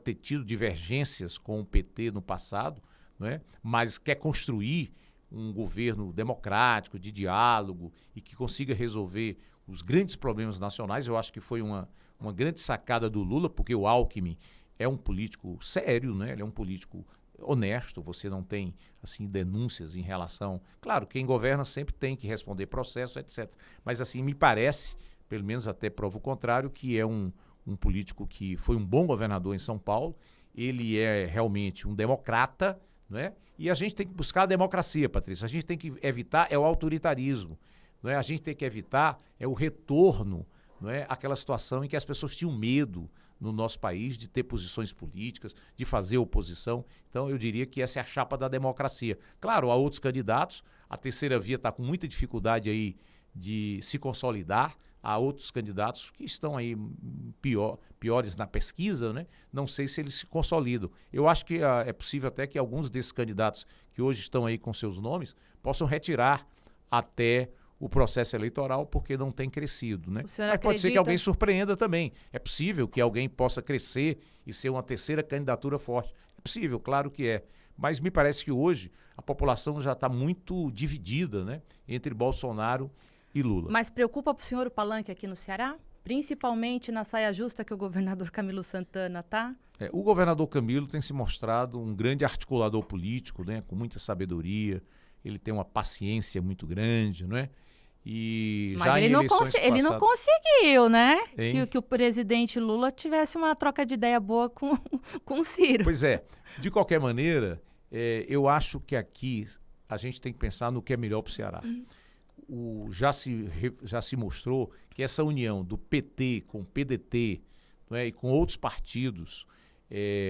ter tido divergências com o PT no passado, não é? Mas quer construir um governo democrático, de diálogo e que consiga resolver os grandes problemas nacionais. Eu acho que foi uma grande sacada do Lula, porque o Alckmin é um político sério, né? Ele é um político honesto, você não tem assim denúncias em relação... Claro, quem governa sempre tem que responder processo, etc. Mas assim, me parece, pelo menos até prova o contrário, que é um político que foi um bom governador em São Paulo, ele é realmente um democrata, não é? E a gente tem que buscar a democracia, Patrícia. A gente tem que evitar o autoritarismo, não é? A gente tem que evitar o retorno, não é? Aquela situação em que as pessoas tinham medo no nosso país de ter posições políticas, de fazer oposição. Então, eu diria que essa é a chapa da democracia. Claro, há outros candidatos, a terceira via está com muita dificuldade aí de se consolidar, há outros candidatos que estão aí piores na pesquisa, né? Não sei se eles se consolidam. Eu acho que é possível até que alguns desses candidatos que hoje estão aí com seus nomes possam retirar até o processo eleitoral, porque não tem crescido, né? Mas pode ser que alguém surpreenda também. É possível que alguém possa crescer e ser uma terceira candidatura forte. É possível, claro que é. Mas me parece que hoje a população já está muito dividida, né, entre Bolsonaro e Lula. Mas preocupa para o senhor o palanque aqui no Ceará? Principalmente na saia justa que o governador Camilo Santana está? O governador Camilo tem se mostrado um grande articulador político, né, com muita sabedoria. Ele tem uma paciência muito grande, não é? E mas já ele, ele não conseguiu, né? Que o presidente Lula tivesse uma troca de ideia boa com o Ciro. Pois é. De qualquer maneira, eu acho que aqui a gente tem que pensar no que é melhor para o Ceará. Já se mostrou que essa união do PT com o PDT, não é, e com outros partidos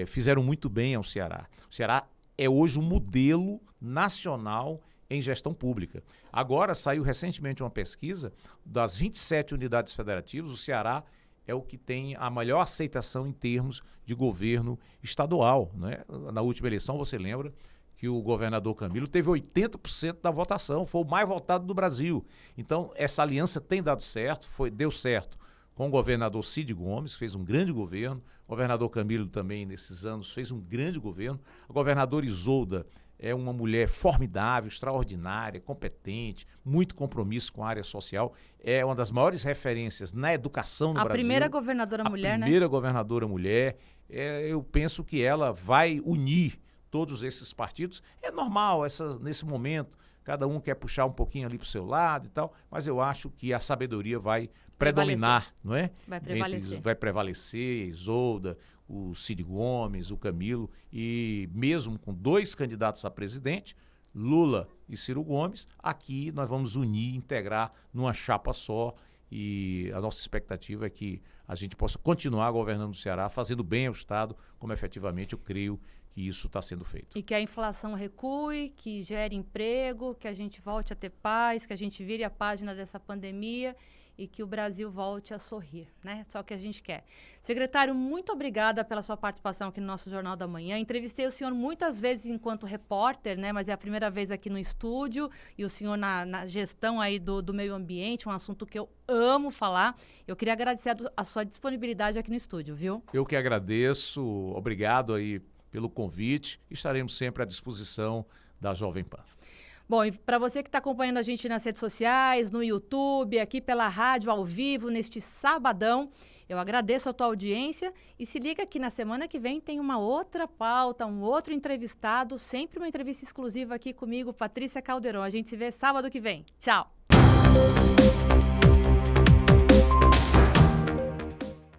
fizeram muito bem ao Ceará. O Ceará é hoje um modelo nacional em gestão pública. Agora saiu recentemente uma pesquisa das 27 unidades federativas, o Ceará é o que tem a maior aceitação em termos de governo estadual, né? Na última eleição, você lembra que o governador Camilo teve 80% da votação, foi o mais votado do Brasil. Então, essa aliança tem dado certo, deu certo com o governador Cid Gomes, fez um grande governo, o governador Camilo também, nesses anos, fez um grande governo, a governadora Isolda é uma mulher formidável, extraordinária, competente, muito compromisso com a área social, é uma das maiores referências na educação no Brasil. A primeira governadora mulher, né? A primeira governadora mulher, eu penso que ela vai unir todos esses partidos. É normal, nesse momento, cada um quer puxar um pouquinho ali para o seu lado e tal, mas eu acho que a sabedoria vai predominar, não é? Vai prevalecer. Vai prevalecer, Isolda, o Cid Gomes, o Camilo, e mesmo com 2 candidatos a presidente, Lula e Ciro Gomes, aqui nós vamos unir, integrar numa chapa só, e a nossa expectativa é que a gente possa continuar governando o Ceará, fazendo bem ao Estado, como efetivamente eu creio que isso está sendo feito. E que a inflação recue, que gere emprego, que a gente volte a ter paz, que a gente vire a página dessa pandemia e que o Brasil volte a sorrir, né? Só o que a gente quer. Secretário, muito obrigada pela sua participação aqui no nosso Jornal da Manhã. Entrevistei o senhor muitas vezes enquanto repórter, né? Mas é a primeira vez aqui no estúdio e o senhor na gestão aí do meio ambiente, um assunto que eu amo falar. Eu queria agradecer a sua disponibilidade aqui no estúdio, viu? Eu que agradeço, obrigado aí pelo convite. Estaremos sempre à disposição da Jovem Pan. Bom, e para você que está acompanhando a gente nas redes sociais, no YouTube, aqui pela rádio ao vivo, neste sabadão, eu agradeço a tua audiência e se liga que na semana que vem tem uma outra pauta, um outro entrevistado, sempre uma entrevista exclusiva aqui comigo, Patrícia Calderon. A gente se vê sábado que vem. Tchau!